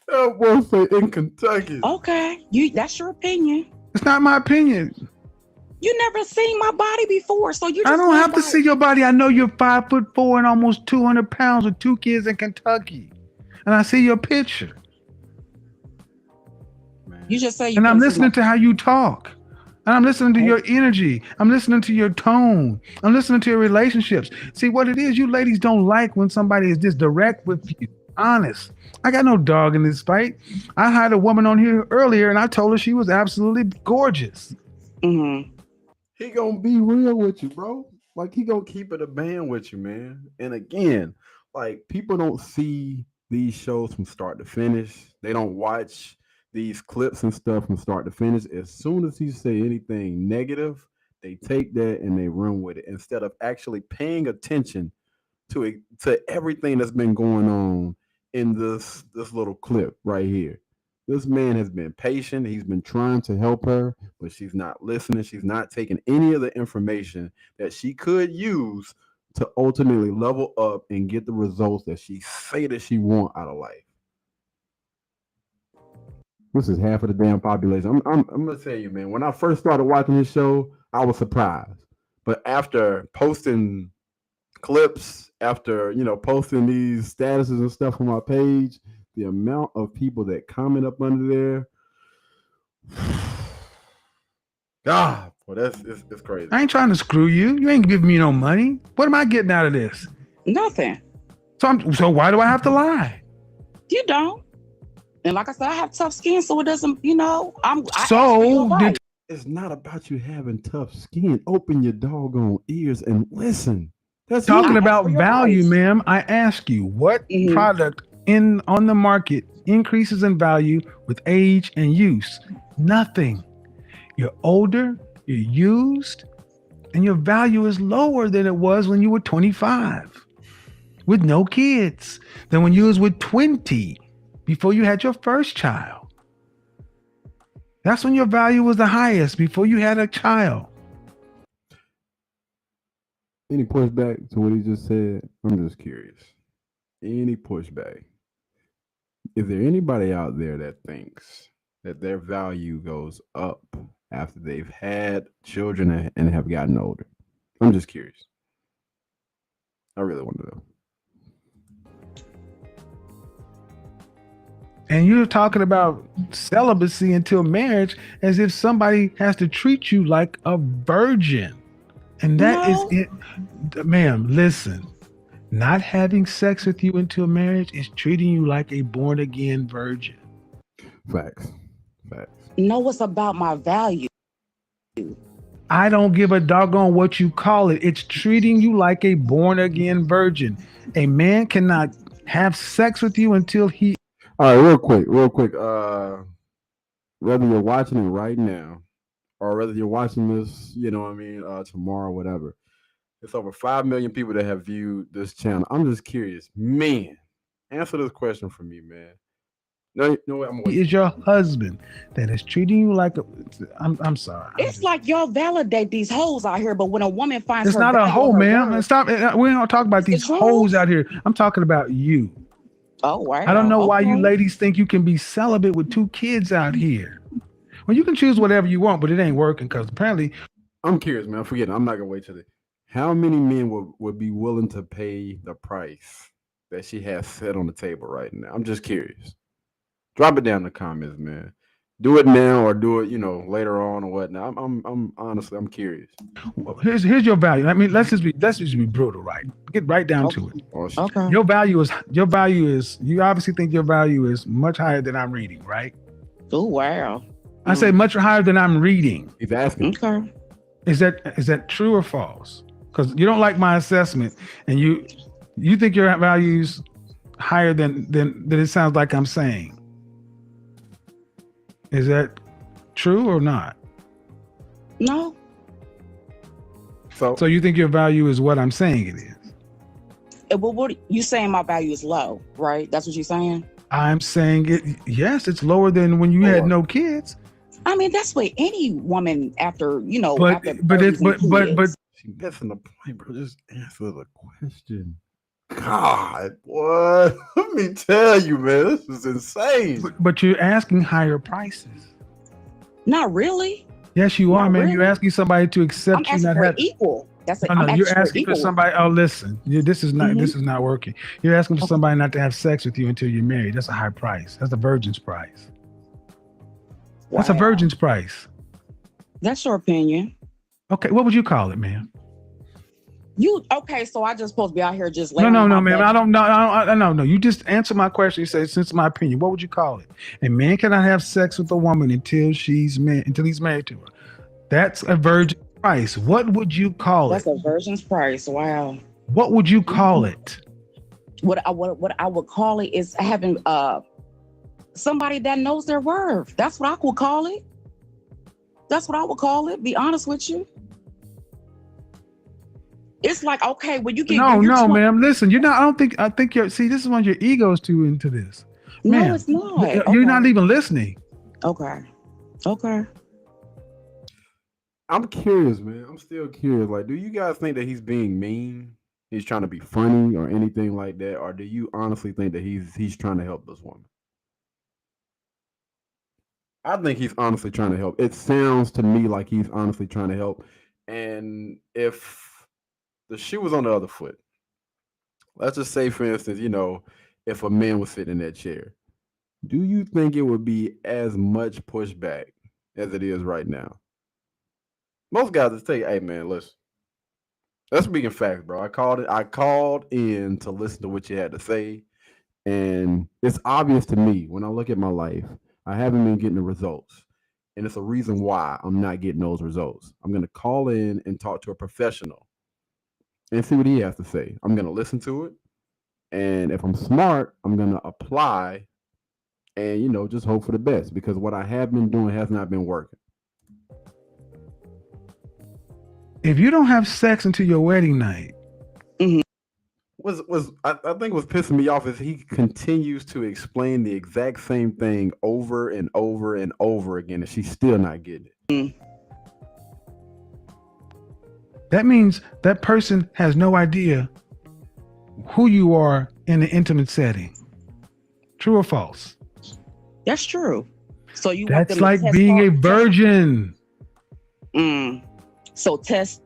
That boy say in Kentucky. Okay, that's your opinion. It's not my opinion. You never seen my body before, so you just I don't have to see your body. I know you're 5'4" and almost 200 pounds with 2 kids in Kentucky. And I see your picture. You just say you and I'm listening to how you talk. And I'm listening to your energy. I'm listening to your tone. I'm listening to your relationships. See, what it is, you ladies don't like when somebody is just direct with you, honest. I got no dog in this fight. I had a woman on here earlier, and I told her she was absolutely gorgeous. Mm-hmm. He gonna be real with you, bro. Like, he gonna keep it a band with you, man. And again, like, people don't see these shows from start to finish. They don't watch these clips and stuff from start to finish. As soon as he say anything negative, they take that and they run with it instead of actually paying attention to everything that's been going on in this little clip right here. This man has been patient. He's been trying to help her, but she's not listening. She's not taking any of the information that she could use to ultimately level up and get the results that she say that she want out of life. This is half of the damn population. I'm gonna tell you, man. When I first started watching this show, I was surprised. But after posting clips, after posting these statuses and stuff on my page, the amount of people that comment up under there, God, boy, it's crazy. I ain't trying to screw you. You ain't giving me no money. What am I getting out of this? Nothing. So why do I have to lie? You don't. And like I said, I have tough skin, so it doesn't, It's not about you having tough skin. Open your doggone ears and listen. That's talking about value, ma'am. I ask you, what product on the market increases in value with age and use? Nothing. You're older, you're used, and your value is lower than it was when you were 25 with no kids, than when you was with 20 before you had your first child. That's when your value was the highest, before you had a child. Any pushback to what he just said? I'm just curious. Any pushback? Is there anybody out there that thinks that their value goes up after they've had children and have gotten older? I'm just curious. I really want to know. And you're talking about celibacy until marriage as if somebody has to treat you like a virgin. And that is it. Ma'am, listen. Not having sex with you until marriage is treating you like a born-again virgin. Facts. No, it's about my value. I don't give a doggone what you call it. It's treating you like a born-again virgin. A man cannot have sex with you until he... All right, real quick. Whether you're watching it right now or whether you're watching this, tomorrow, whatever, it's over 5 million people that have viewed this channel. I'm just curious, man. Answer this question for me, man. No, he is your husband that is treating you like a... I'm sorry. It's like y'all validate these hoes out here, but when a woman finds it's not a hoe, man. Stop. We don't talk about these hoes out here. I'm talking about you. Oh, wow. I don't know why you ladies think you can be celibate with 2 kids out here. Well, you can choose whatever you want, but it ain't working because apparently... I'm curious, man. Forget it. I'm not going to wait till how many men would be willing to pay the price that she has set on the table right now? I'm just curious. Drop it down in the comments, man. Do it now or do it, later on or whatnot. I'm honestly, I'm curious. Well, here's your value. I mean, let's just be brutal, right? Get right down to it. Okay. Your value is. You obviously think your value is much higher than I'm reading, right? Oh, wow. I say much higher than I'm reading. He's asking. Okay. Is that true or false? Because you don't like my assessment, and you think your value's higher than it sounds like I'm saying. Is that true or not? No. So you think your value is what I'm saying it is? Well, what you saying? My value is low, right? That's what you're saying. I'm saying it. Yes, it's lower than when you had no kids. I mean, that's what any woman after, But after but it birth and but kids. She missing the point, bro. Just answer the question. God, what? Let me tell you, man, this is insane. but you're asking higher prices. Not really. Yes, you are, Not man. You're really. asking somebody to I'm accept you asking not for have. equal. No, I'm no, you're asking for asking for equal. somebody. Oh, listen, this is not Mhm. this is not working. You're asking for Okay. somebody not to have sex with you until you're married. That's a high price. That's a virgin's price. That's a Wow. virgin's price. That's your opinion. Okay, what would you call it, man? Okay? So I just supposed to be out here just No, laying no, on no, my man. back. I don't know. No. You just answer my question. You say, since my opinion, what would you call it? A man cannot have sex with a woman until he's married to her. That's a virgin price. What would you call it? That's a virgin's price. Wow. What would you call it? What I would call it is having somebody that knows their worth. That's what I would call it. That's what I would call it. Be honest with you. It's like, okay, when you get No, when you're no, 20 ma'am. Listen, you're not. I think you're. See, this is when your ego's too into this. No, Ma'am, it's not. you're Okay. not even listening. Okay. I'm curious, man. I'm still curious. Like, do you guys think that he's being mean? He's trying to be funny or anything like that, or do you honestly think that he's trying to help this woman? I think he's honestly trying to help. It sounds to me like he's honestly trying to help. And if the shoe was on the other foot, let's just say, for instance, if a man was sitting in that chair, do you think it would be as much pushback as it is right now? Most guys would say, "Hey, man, listen. That's speaking facts, bro. I called in to listen to what you had to say, and it's obvious to me when I look at my life, I haven't been getting the results, and it's a reason why I'm not getting those results. I'm gonna call in and talk to a professional and see what he has to say. I'm gonna listen to it, and if I'm smart, I'm gonna apply, and just hope for the best because what I have been doing has not been working." If you don't have sex until your wedding night, I think what's pissing me off is he continues to explain the exact same thing over and over and over again, and she's still not getting it. that means that person has no idea who you are in an intimate setting. True or false? That's true. So you want That's them to like test being a drive- virgin. So test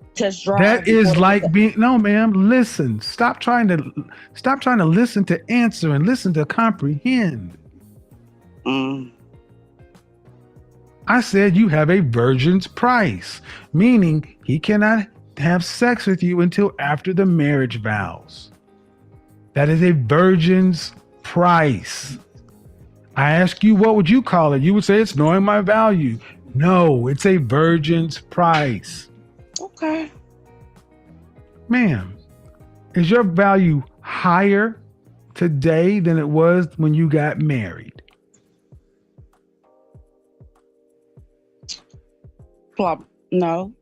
drive. That before is they like get being no, ma'am. Listen. Stop trying to listen to answer and listen to comprehend. I said you have a virgin's price, meaning he cannot have sex with you until after the marriage vows. That is a virgin's price. I ask you, what would you call it? You would say it's knowing my value. No, it's a virgin's price. Okay. Ma'am, is your value higher today than it was when you got married? No.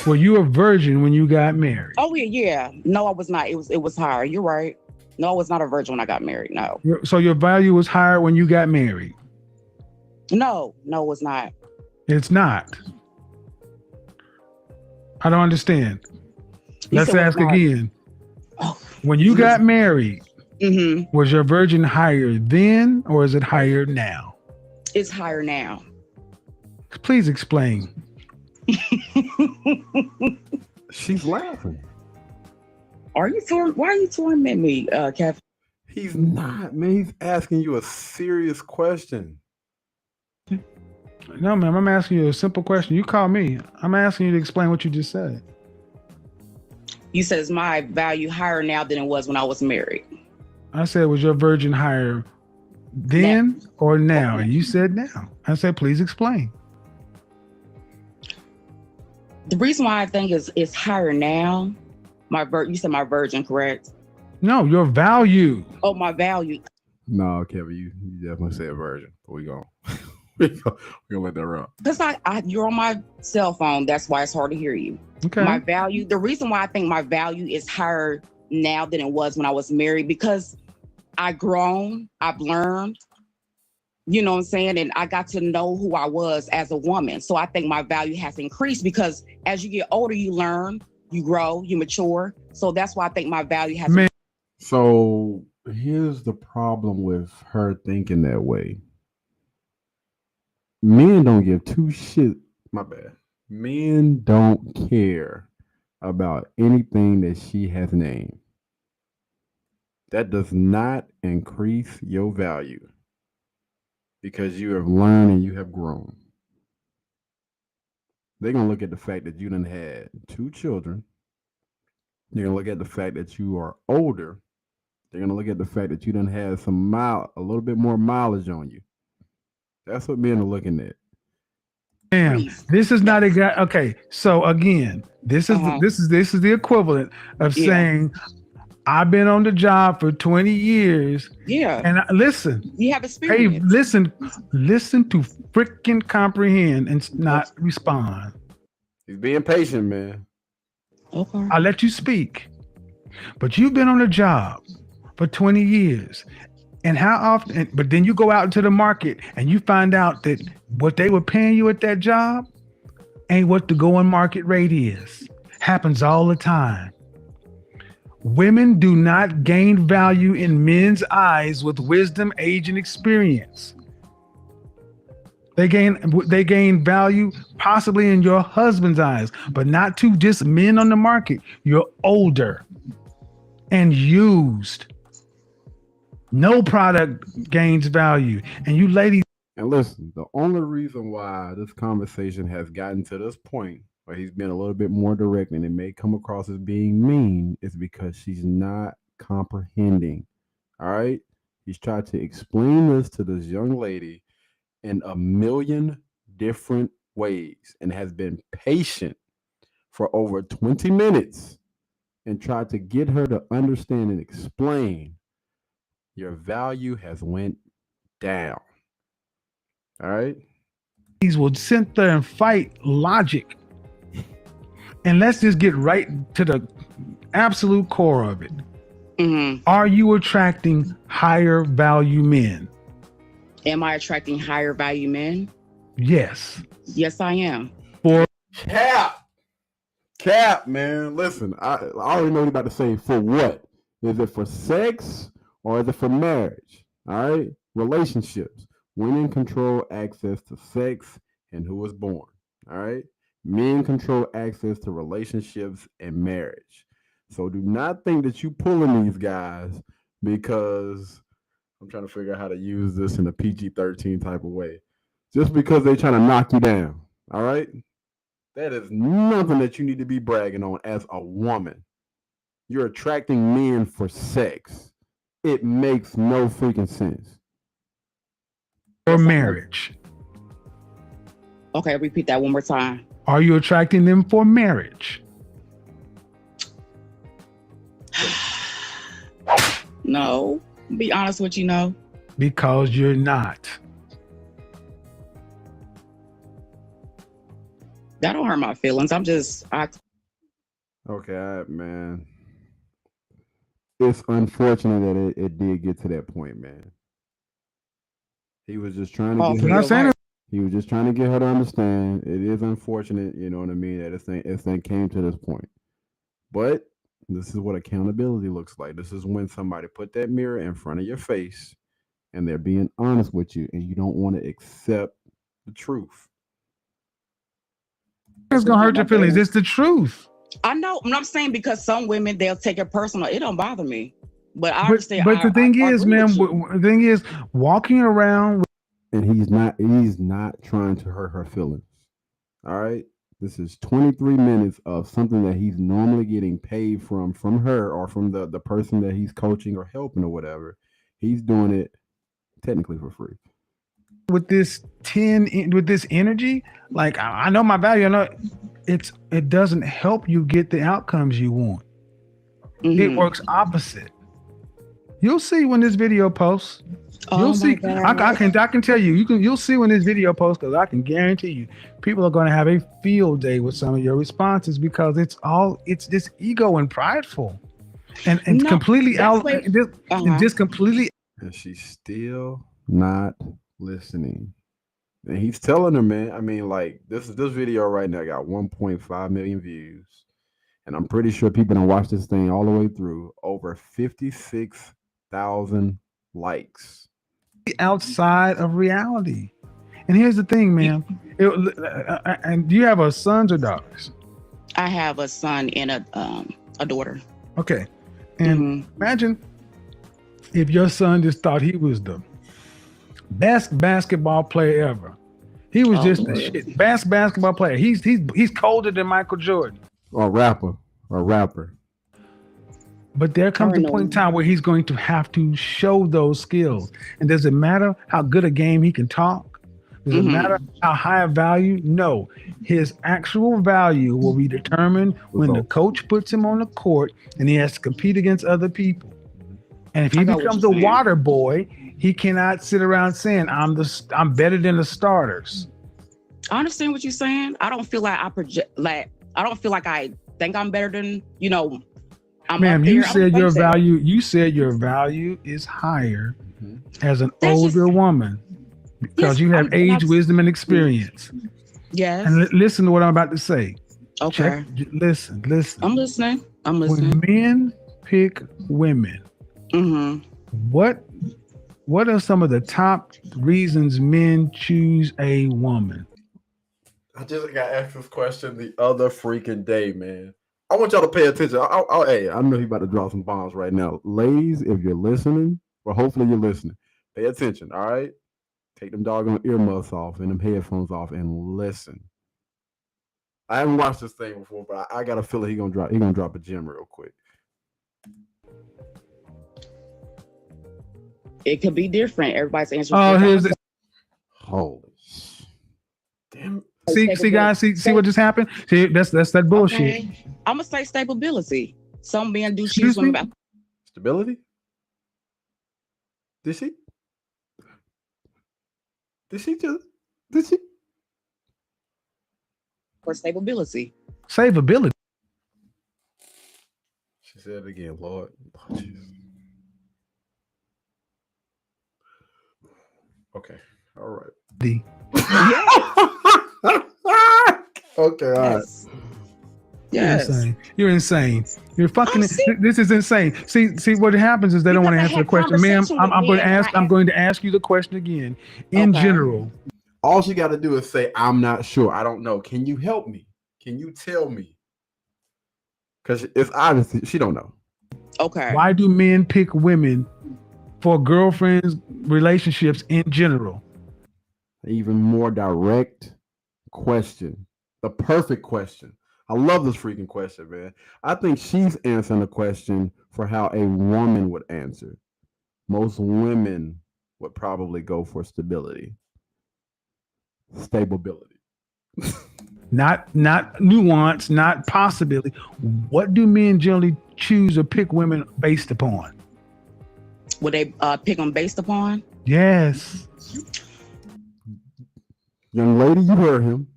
Were you a virgin when you got married? Oh yeah. No, I was not. It was higher. You're right. No, I was not a virgin when I got married. No. So your value was higher when you got married? No, it was not. It's not. I don't understand. You Let's said ask was not. again. Oh. When you got married, Mm-hmm. was your virgin higher then or is it higher now? It's higher now. Please explain. She's laughing. Why are you tormenting me, Kev? He's not, man. He's asking you a serious question. No, ma'am, I'm asking you a simple question. You call me. I'm asking you to explain what you just said. You said is my value higher now than it was when I was married? I said, was your virgin higher then or now? And you said now. I said, please explain. The reason why I think it's higher now, you said my virgin, correct? No, your value. Oh, my value. No, Kevin, you definitely said virgin. But we gonna let that run. Because you're on my cell phone. That's why it's hard to hear you. Okay. My value, the reason why I think my value is higher now than it was when I was married, because I've grown, I've learned, You know what I'm saying? And I got to know who I was as a woman. So I think my value has increased because as you get older, you learn, you grow, you mature. So that's why I think my value has Man. So here's the problem with her thinking that way. Men don't give two shit. My bad. Men don't care about anything that she has named. That does not increase your value because you have learned and you have grown. They're gonna look at the fact that you done had two children. They're gonna look at the fact that you are older. They're gonna look at the fact that you done had a little bit more mileage on you. That's what men are looking at. Damn, this is not a guy. Okay, so again, this is this is the equivalent of saying I've been on the job for 20 years. Yeah. And listen, you have experience. Hey, listen to freaking comprehend and not respond. He's being patient, man. Okay. I'll let you speak. But you've been on the job for 20 years. And how often, but then you go out into the market and you find out that what they were paying you at that job ain't what the going market rate is. Happens all the time. Women do not gain value in men's eyes with wisdom, age, and experience. They gain value possibly in your husband's eyes, but not to just men on the market. You're older and used. No product gains value. And you ladies. And listen, the only reason why this conversation has gotten to this point where he's been a little bit more direct and it may come across as being mean is because she's not comprehending. All right? He's tried to explain this to this young lady in a million different ways and has been patient for over 20 minutes and tried to get her to understand and explain your value has went down. All right? These will sit there and fight logic. And let's just get right to the absolute core of it. Mm-hmm. Are you attracting higher value men? Am I attracting higher value men? Yes. Yes, I am. For Cap, man. Listen, I already know what you're about to say. For what? Is it for sex or is it for marriage? All right? Relationships. Women control access to sex and who is born. All right? Men control access to relationships and marriage. So do not think that you pulling these guys because I'm trying to figure out how to use this in a PG-13 type of way. Just because they're trying to knock you down. All right? That is nothing that you need to be bragging on as a woman. You're attracting men for sex. It makes no freaking sense. or marriage? Okay, repeat that one more time. Are you attracting them for marriage? No, be honest with you, no. Because you're not. That don't hurt my feelings. Okay, man. It's unfortunate that it did get to that point, man. He was just trying to he was just trying to get her to understand. It is unfortunate, you know what I mean, that this thing came to this point. But this is what accountability looks like. This is when somebody put that mirror in front of your face and they're being honest with you and you don't want to accept the truth. It's gonna hurt your feelings. It's the truth. I know. I'm saying because some women, they'll take it personal. It don't bother me. But I understand. But the thing is, man, the thing is, walking around and he's not trying to hurt her feelings. All right? This is 23 minutes of something that he's normally getting paid from her or from the person that he's coaching or helping or whatever. He's doing it technically for free. With this energy, like I know my value. I know it doesn't help you get the outcomes you want. Mm-hmm. It works opposite. You'll see when this video posts. You'll see. I can tell you. You'll see when this video posts because I can guarantee you, people are going to have a field day with some of your responses because it's just ego and prideful, and completely out. Just completely. And she's still not listening. And he's telling her, man. I mean, like this video right now got 1.5 million views. And I'm pretty sure people don't watch this thing all the way through. Over 56,000 likes. Outside of reality. And here's the thing, man. And do you have sons or daughters? I have a son and a daughter. Okay. And imagine if your son just thought he was the best basketball player ever. He was just the shit. Best basketball player. He's colder than Michael Jordan. Or rapper. But there comes a point in time where he's going to have to show those skills. And does it matter how good a game he can talk? Does it matter how high a value? No. His actual value will be determined when the coach puts him on the court and he has to compete against other people. And if he becomes a water boy, he cannot sit around saying, I'm better than the starters. I understand what you're saying. I don't feel like I don't feel like I think I'm better than, Ma'am, you said your value. You said your value is higher as an older woman because you have age, wisdom, and experience. Yes. And listen to what I'm about to say. Okay. Listen. I'm listening. When men pick women, what are some of the top reasons men choose a woman? I just got asked this question the other freaking day, man. I want y'all to pay attention. Hey, I know he's about to drop some bombs right now. Ladies, if you're listening, or hopefully you're listening, pay attention, all right? Take them doggone earmuffs off and them headphones off and listen. I haven't watched this thing before, but I got a feeling he's gonna drop a gem real quick. It could be different. Everybody's answering. Oh, here's the holy damn. See, guys, see what just happened? See, that's that bullshit. Okay. I'm gonna say stability. Some men do choose women about stability. Did she for stability? Savability. She said it again, Lord. Oh, okay, all right. Okay, all right. Yes. You're insane. You're fucking. This is insane. See what happens is they don't want to answer the question, ma'am. I'm going to ask you the question again. In general, all she got to do is say, "I'm not sure. I don't know. Can you help me? Can you tell me?" Because it's obviously she don't know. Okay. Why do men pick women for girlfriends, relationships in general? Even more direct question. The perfect question. I love this freaking question, man. I think she's answering the question for how a woman would answer. Most women would probably go for stability. Stability. Not nuance, not possibility. What do men generally choose or pick women based upon? Would they pick them based upon? Yes. Young lady, you heard him.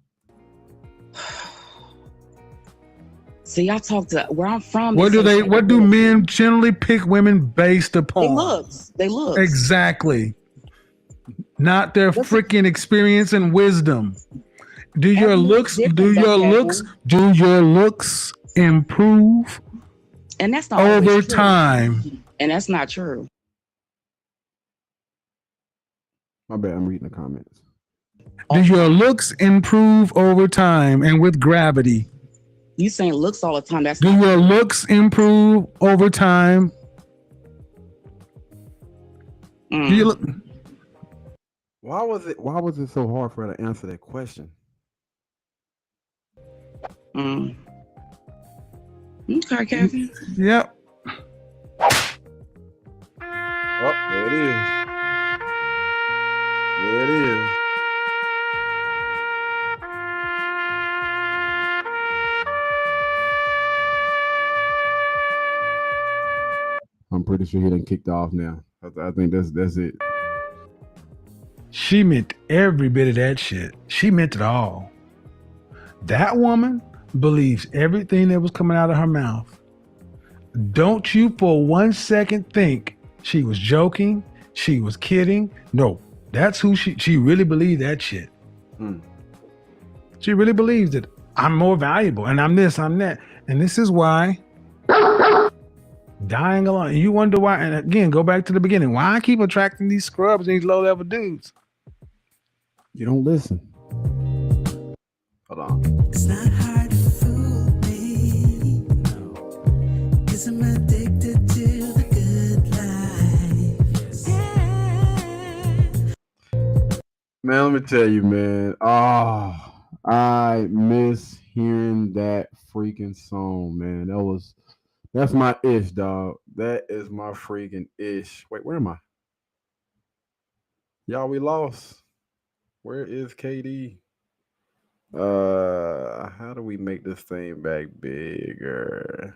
See, I talked to where I'm from. What do men generally pick women based upon? They look. Exactly. Not their freaking experience and wisdom. Do your looks improve? And that's not over time. And that's not true. My bad, I'm reading the comments. Do your looks improve over time and with gravity? You saying looks all the time. Do your looks improve over time? Do you look? Why was it so hard for her to answer that question? Okay, Kevin. Yep. Oh, there it is. There it is. I'm pretty sure he done kicked off now. I think that's it. She meant every bit of that shit. She meant it all. That woman believes everything that was coming out of her mouth. Don't you for 1 second think she was joking, she was kidding. No, That's who she really believed that shit. Mm. She really believes that I'm more valuable and I'm this, I'm that. And this is why dying alone. And you wonder why, and again, go back to the beginning. Why I keep attracting these scrubs and these low level dudes? You don't listen. Hold on. It's not hard to fool me, 'cause I'm addicted to the good life. Yeah. Man, let me tell you, man. Oh, I miss hearing that freaking song, man. That's my ish, dog. That is my freaking ish. Wait, where am I? Y'all, we lost. Where is KD? How do we make this thing back bigger?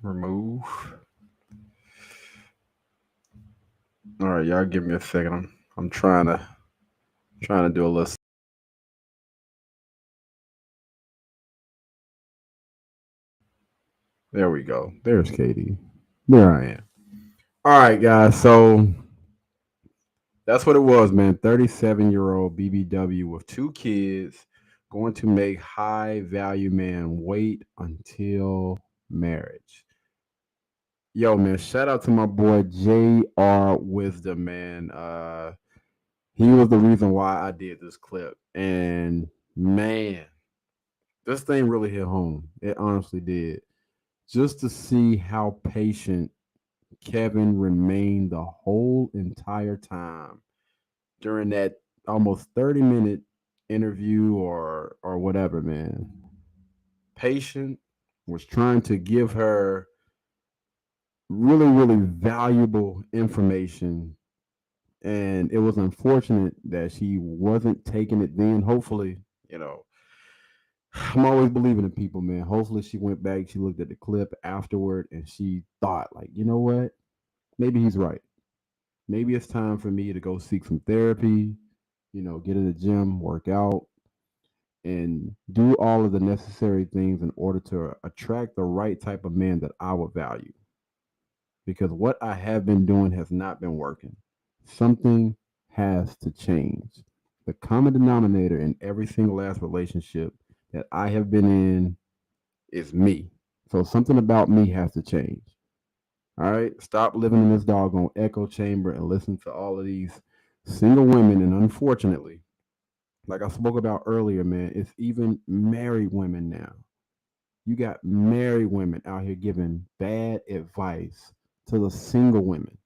Remove. All right, y'all give me a second. I'm trying to do a list. There we go. There's Katie. There I am. All right, guys. So that's what it was, man. 37-year-old BBW with two kids going to make high value man wait until marriage. Yo, man, shout out to my boy JR Wisdom, man. He was the reason why I did this clip. And man, this thing really hit home. It honestly did. Just to see how patient Kevin remained the whole entire time during that almost 30-minute interview or whatever, man. Patient, was trying to give her really, really valuable information. And it was unfortunate that she wasn't taking it then. Hopefully, you know, I'm always believing in people, man. Hopefully, she went back, she looked at the clip afterward, and she thought, like, you know what? Maybe he's right. Maybe it's time for me to go seek some therapy, get in the gym, work out, and do all of the necessary things in order to attract the right type of man that I would value. Because what I have been doing has not been working. Something has to change. The common denominator in every single last relationship that I have been in is me. So something about me has to change. All right. Stop living in this doggone echo chamber and listen to all of these single women. And unfortunately, like I spoke about earlier, man, it's even married women now. You got married women out here giving bad advice to the single women.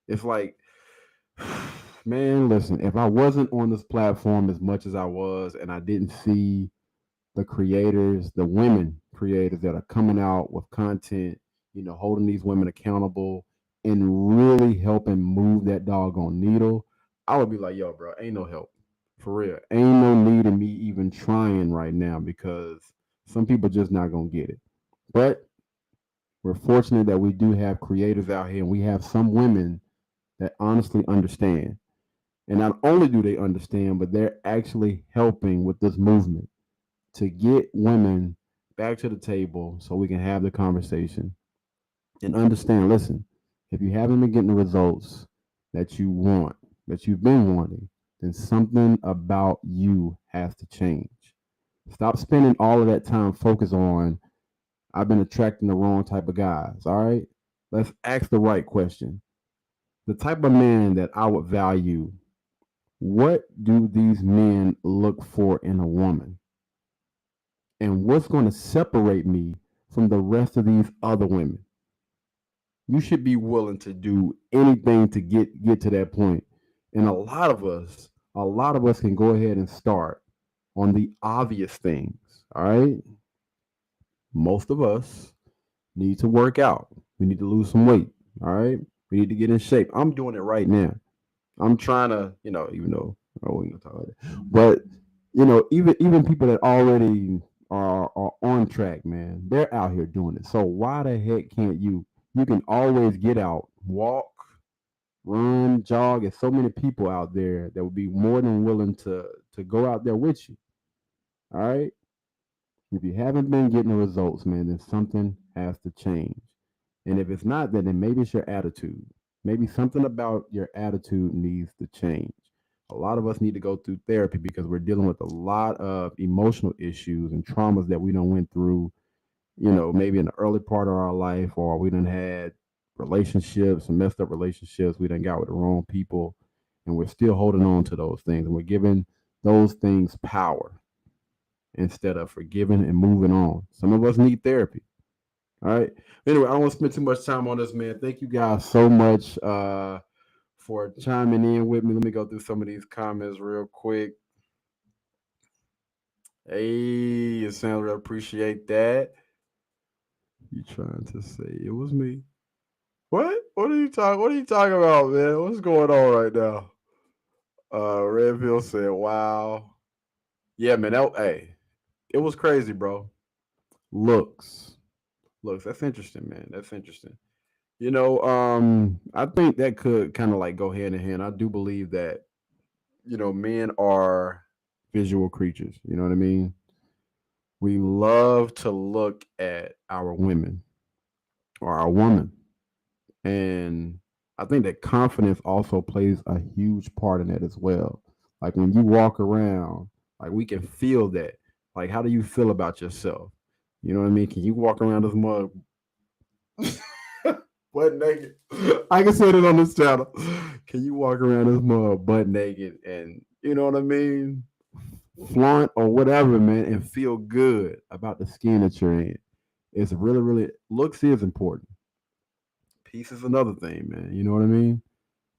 It's like, man, listen, if I wasn't on this platform as much as I was and I didn't see the creators, the women creators that are coming out with content, holding these women accountable and really helping move that doggone needle, I would be like, yo, bro, ain't no help. For real. Ain't no need in me even trying right now because some people just not gonna get it. But we're fortunate that we do have creators out here and we have some women that honestly understand. And not only do they understand, but they're actually helping with this movement to get women back to the table so we can have the conversation and understand, listen, if you haven't been getting the results that you want, that you've been wanting, then something about you has to change. Stop spending all of that time focused on, I've been attracting the wrong type of guys. All right. Let's ask the right question. The type of man that I would value, what do these men look for in a woman? And what's going to separate me from the rest of these other women? You should be willing to do anything to get to that point. And a lot of us can go ahead and start on the obvious things. All right. Most of us need to work out. We need to lose some weight. All right. We need to get in shape. I'm doing it right now. I'm trying to, even though we ain't gonna talk about it. But even people that already are on track, man, they're out here doing it. So why the heck can't you? You can always get out, walk, run, jog. There's so many people out there that would be more than willing to go out there with you. All right. If you haven't been getting the results, man, then something has to change. And if it's not, then maybe it's your attitude. Maybe something about your attitude needs to change. A lot of us need to go through therapy because we're dealing with a lot of emotional issues and traumas that we don't went through, maybe in the early part of our life, or we done had relationships and messed up relationships. We done got with the wrong people, and we're still holding on to those things, and we're giving those things power instead of forgiving and moving on. Some of us need therapy. All right. Anyway, I don't want to spend too much time on this, man. Thank you guys so much for chiming in with me. Let me go through some of these comments real quick. Hey, Sandra, appreciate that. You trying to say it was me? What? What are you talking about, man? What's going on right now? Redfield said, "Wow, yeah, man. Hey, it was crazy, bro. Looks, looks. That's interesting, man. That's interesting. I think that could kind of like go hand in hand. I do believe that men are visual creatures. You know what I mean? We love to look at our women or our woman. And I think that confidence also plays a huge part in that as well. Like when you walk around, like we can feel that. Like, how do you feel about yourself? You know what I mean? Can you walk around this mug butt naked? I can say it on this channel. Can you walk around this mug butt naked and you know what I mean? Flaunt or whatever, man, and feel good about the skin that you're in. It's really, really looks is important. Peace is another thing, man. You know what I mean?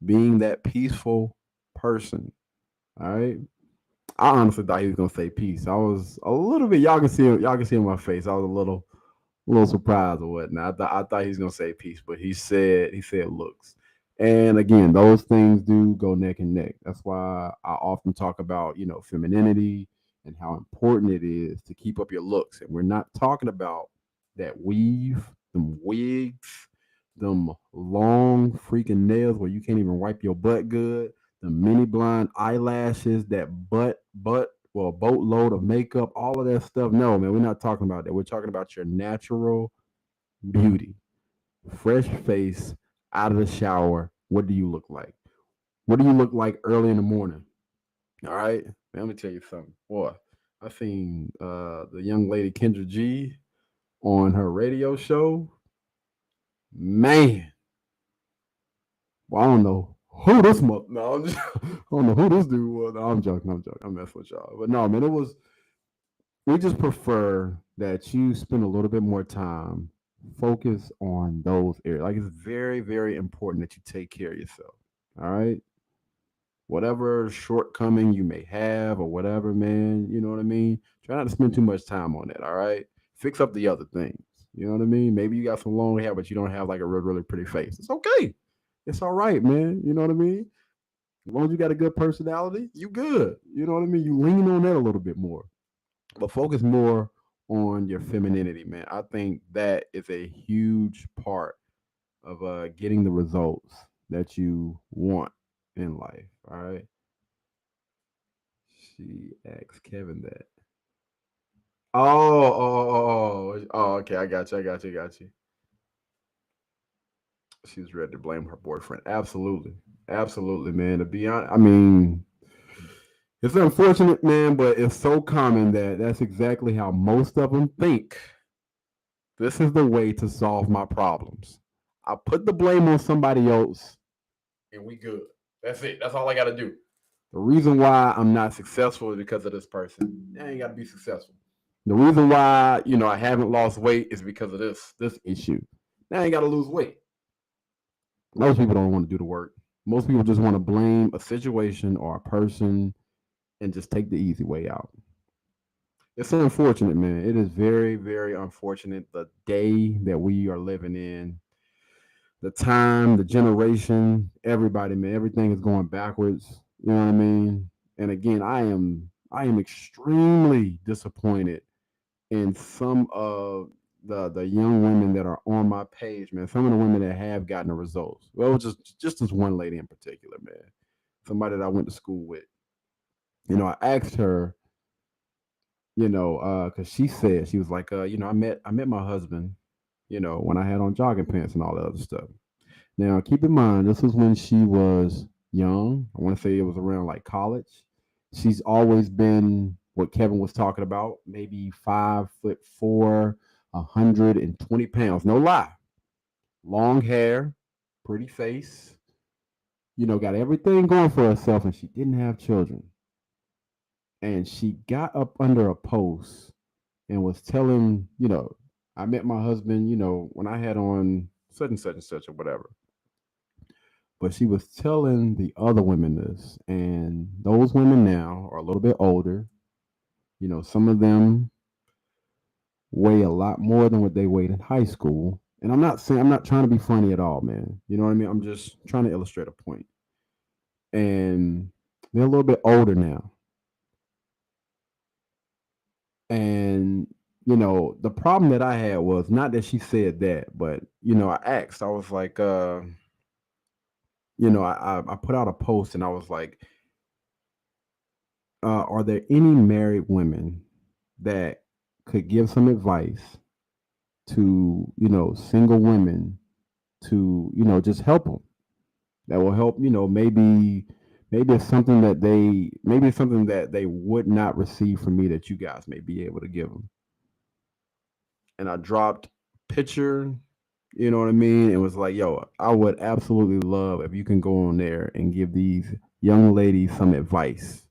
Being that peaceful person. All right. I honestly thought he was gonna say peace. I was a little bit. Y'all can see in my face. I was a little surprised or whatnot. I thought he was gonna say peace, but he said looks. And again, those things do go neck and neck. That's why I often talk about femininity and how important it is to keep up your looks. And we're not talking about that weave, them wigs, them long freaking nails where you can't even wipe your butt good, the mini blind eyelashes, that well, boatload of makeup, all of that stuff. No, man, we're not talking about that. We're talking about your natural beauty. Fresh face out of the shower. What do you look like? What do you look like early in the morning? All right. Man, let me tell you something. Boy, I seen the young lady Kendra G on her radio show. Man, well, I don't know who this no, I don't know who this dude was. No, I'm joking. I'm joking. I'm messing with y'all. But no, man, we just prefer that you spend a little bit more time focus on those areas. Like it's very, very important that you take care of yourself. All right. Whatever shortcoming you may have or whatever, man, you know what I mean? Try not to spend too much time on that. All right. Fix up the other things. You know what I mean? Maybe you got some long hair, but you don't have like a really, really pretty face. It's okay. It's all right, man. You know what I mean? As long as you got a good personality, you good. You know what I mean? You lean on that a little bit more, but focus more on your femininity, man. I think that is a huge part of getting the results that you want in life. All right. She asked Kevin that. Oh, okay. I got you. I got you. I got you. She was ready to blame her boyfriend. Absolutely. Absolutely, man. To be honest, I mean, it's unfortunate, man, but it's so common that that's exactly how most of them think. This is the way to solve my problems. I put the blame on somebody else and we good. That's it. That's all I got to do. The reason why I'm not successful is because of this person. I ain't got to be successful. The reason why, I haven't lost weight is because of this issue. Now I ain't got to lose weight. Most people don't want to do the work. Most people just want to blame a situation or a person and just take the easy way out. It's unfortunate, man. It is very, very unfortunate the day that we are living in, the time, the generation, everybody, man. Everything is going backwards. You know what I mean? And again, I am extremely disappointed in some of the young women that are on my page, man. Some of the women that have gotten the results. Well, just this one lady in particular, man. Somebody that I went to school with. I asked her, Because she said she was like, I met my husband, when I had on jogging pants and all that other stuff. Now, keep in mind, this was when she was young. I want to say it was around like college. She's always been what Kevin was talking about, maybe 5'4", 120 pounds. No lie. Long hair, pretty face, got everything going for herself, and she didn't have children. And she got up under a post and was telling, I met my husband, when I had on such and such and such or whatever. But she was telling the other women this, and those women now are a little bit older. Some of them weigh a lot more than what they weighed in high school. And I'm not trying to be funny at all, man. You know what I mean? I'm just trying to illustrate a point. And they're a little bit older now. And the problem that I had was not that she said that, but I asked. I was like, I put out a post and I was like, are there any married women that could give some advice to single women to just help them, that will help, maybe it's something that they would not receive from me that you guys may be able to give them. And I dropped picture, you know what I mean? It was like, yo, I would absolutely love if you can go on there and give these young ladies some advice.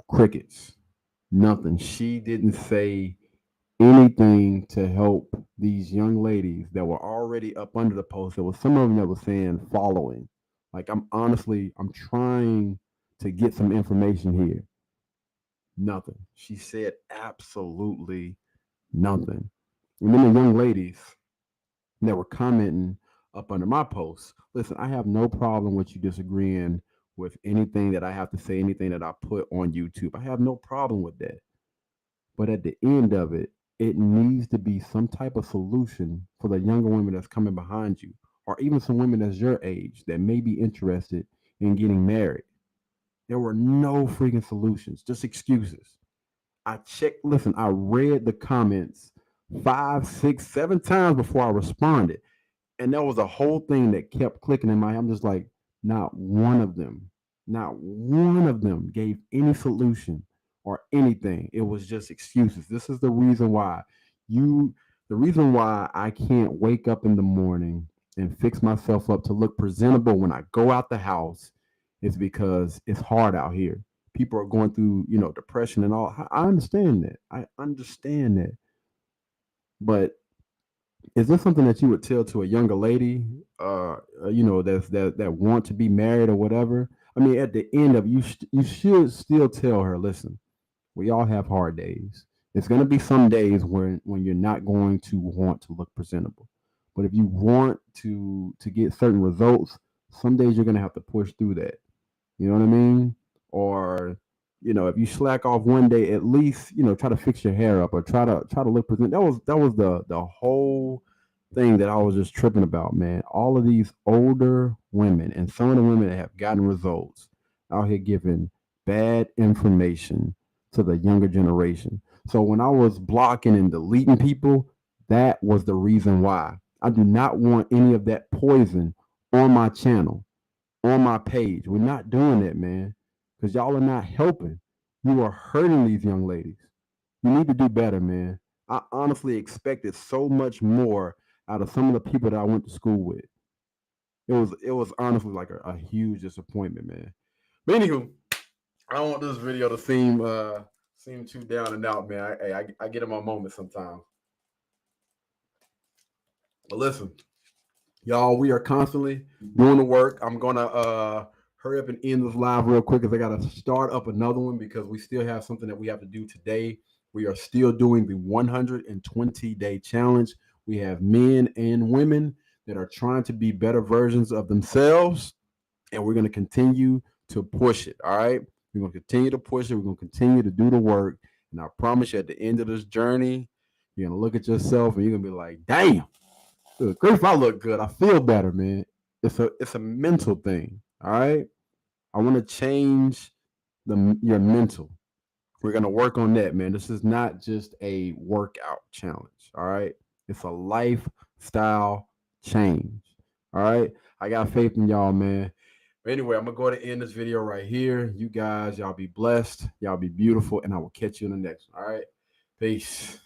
Crickets. Nothing. She didn't say anything to help these young ladies that were already up under the post. There was some of them that were saying following. Like, I'm trying to get some information here. Nothing. She said absolutely nothing. And then the young ladies that were commenting up under my posts. Listen, I have no problem with you disagreeing with anything that I have to say, anything that I put on YouTube. I have no problem with that. But at the end of it, it needs to be some type of solution for the younger women that's coming behind you, or even some women that's your age that may be interested in getting married. There were no freaking solutions, just excuses. I checked, listen, I read the comments 5, 6, 7 times before I responded. And there was a whole thing that kept clicking in my head. I'm just like, not one of them gave any solution or anything. It was just excuses. This is you, the reason why I can't wake up in the morning and fix myself up to look presentable when I go out the house is because it's hard out here. People are going through, depression and all. I understand that. I understand that. But is this something that you would tell to a younger lady, that want to be married or whatever? I mean, at the end of it, you should still tell her, listen, we all have hard days. It's going to be some days when you're not going to want to look presentable. But if you want to get certain results, some days you're going to have to push through that. You know what I mean? Or if you slack off one day, at least try to fix your hair up or try to look present. That was the whole thing that I was just tripping about, man. All of these older women and some of the women that have gotten results out here giving bad information to the younger generation. So when I was blocking and deleting people, that was the reason why. I do not want any of that poison on my channel, on my page. We're not doing that, man, because y'all are not helping. You are hurting these young ladies. You need to do better, man. I honestly expected so much more out of some of the people that I went to school with. It was honestly like a huge disappointment, man. But anywho, I don't want this video to seem too down and out, man. I get in my moment sometimes. But listen, y'all, we are constantly doing the work. I'm gonna hurry up and end this live real quick because I gotta start up another one because we still have something that we have to do today. We are still doing the 120-day challenge. We have men and women that are trying to be better versions of themselves, and we're gonna continue to push it. All right, we're gonna continue to push it. We're gonna continue to do the work, and I promise you, at the end of this journey, you're gonna look at yourself and you're gonna be like, "Damn, great! If I look good, I feel better, man." It's a mental thing. All right. I want to change your mental. We're gonna work on that, man. This is not just a workout challenge. All right. It's a lifestyle change. All right. I got faith in y'all, man. But anyway, I'm gonna go ahead and end this video right here. You guys, y'all be blessed, y'all be beautiful, and I will catch you in the next one. All right. Peace.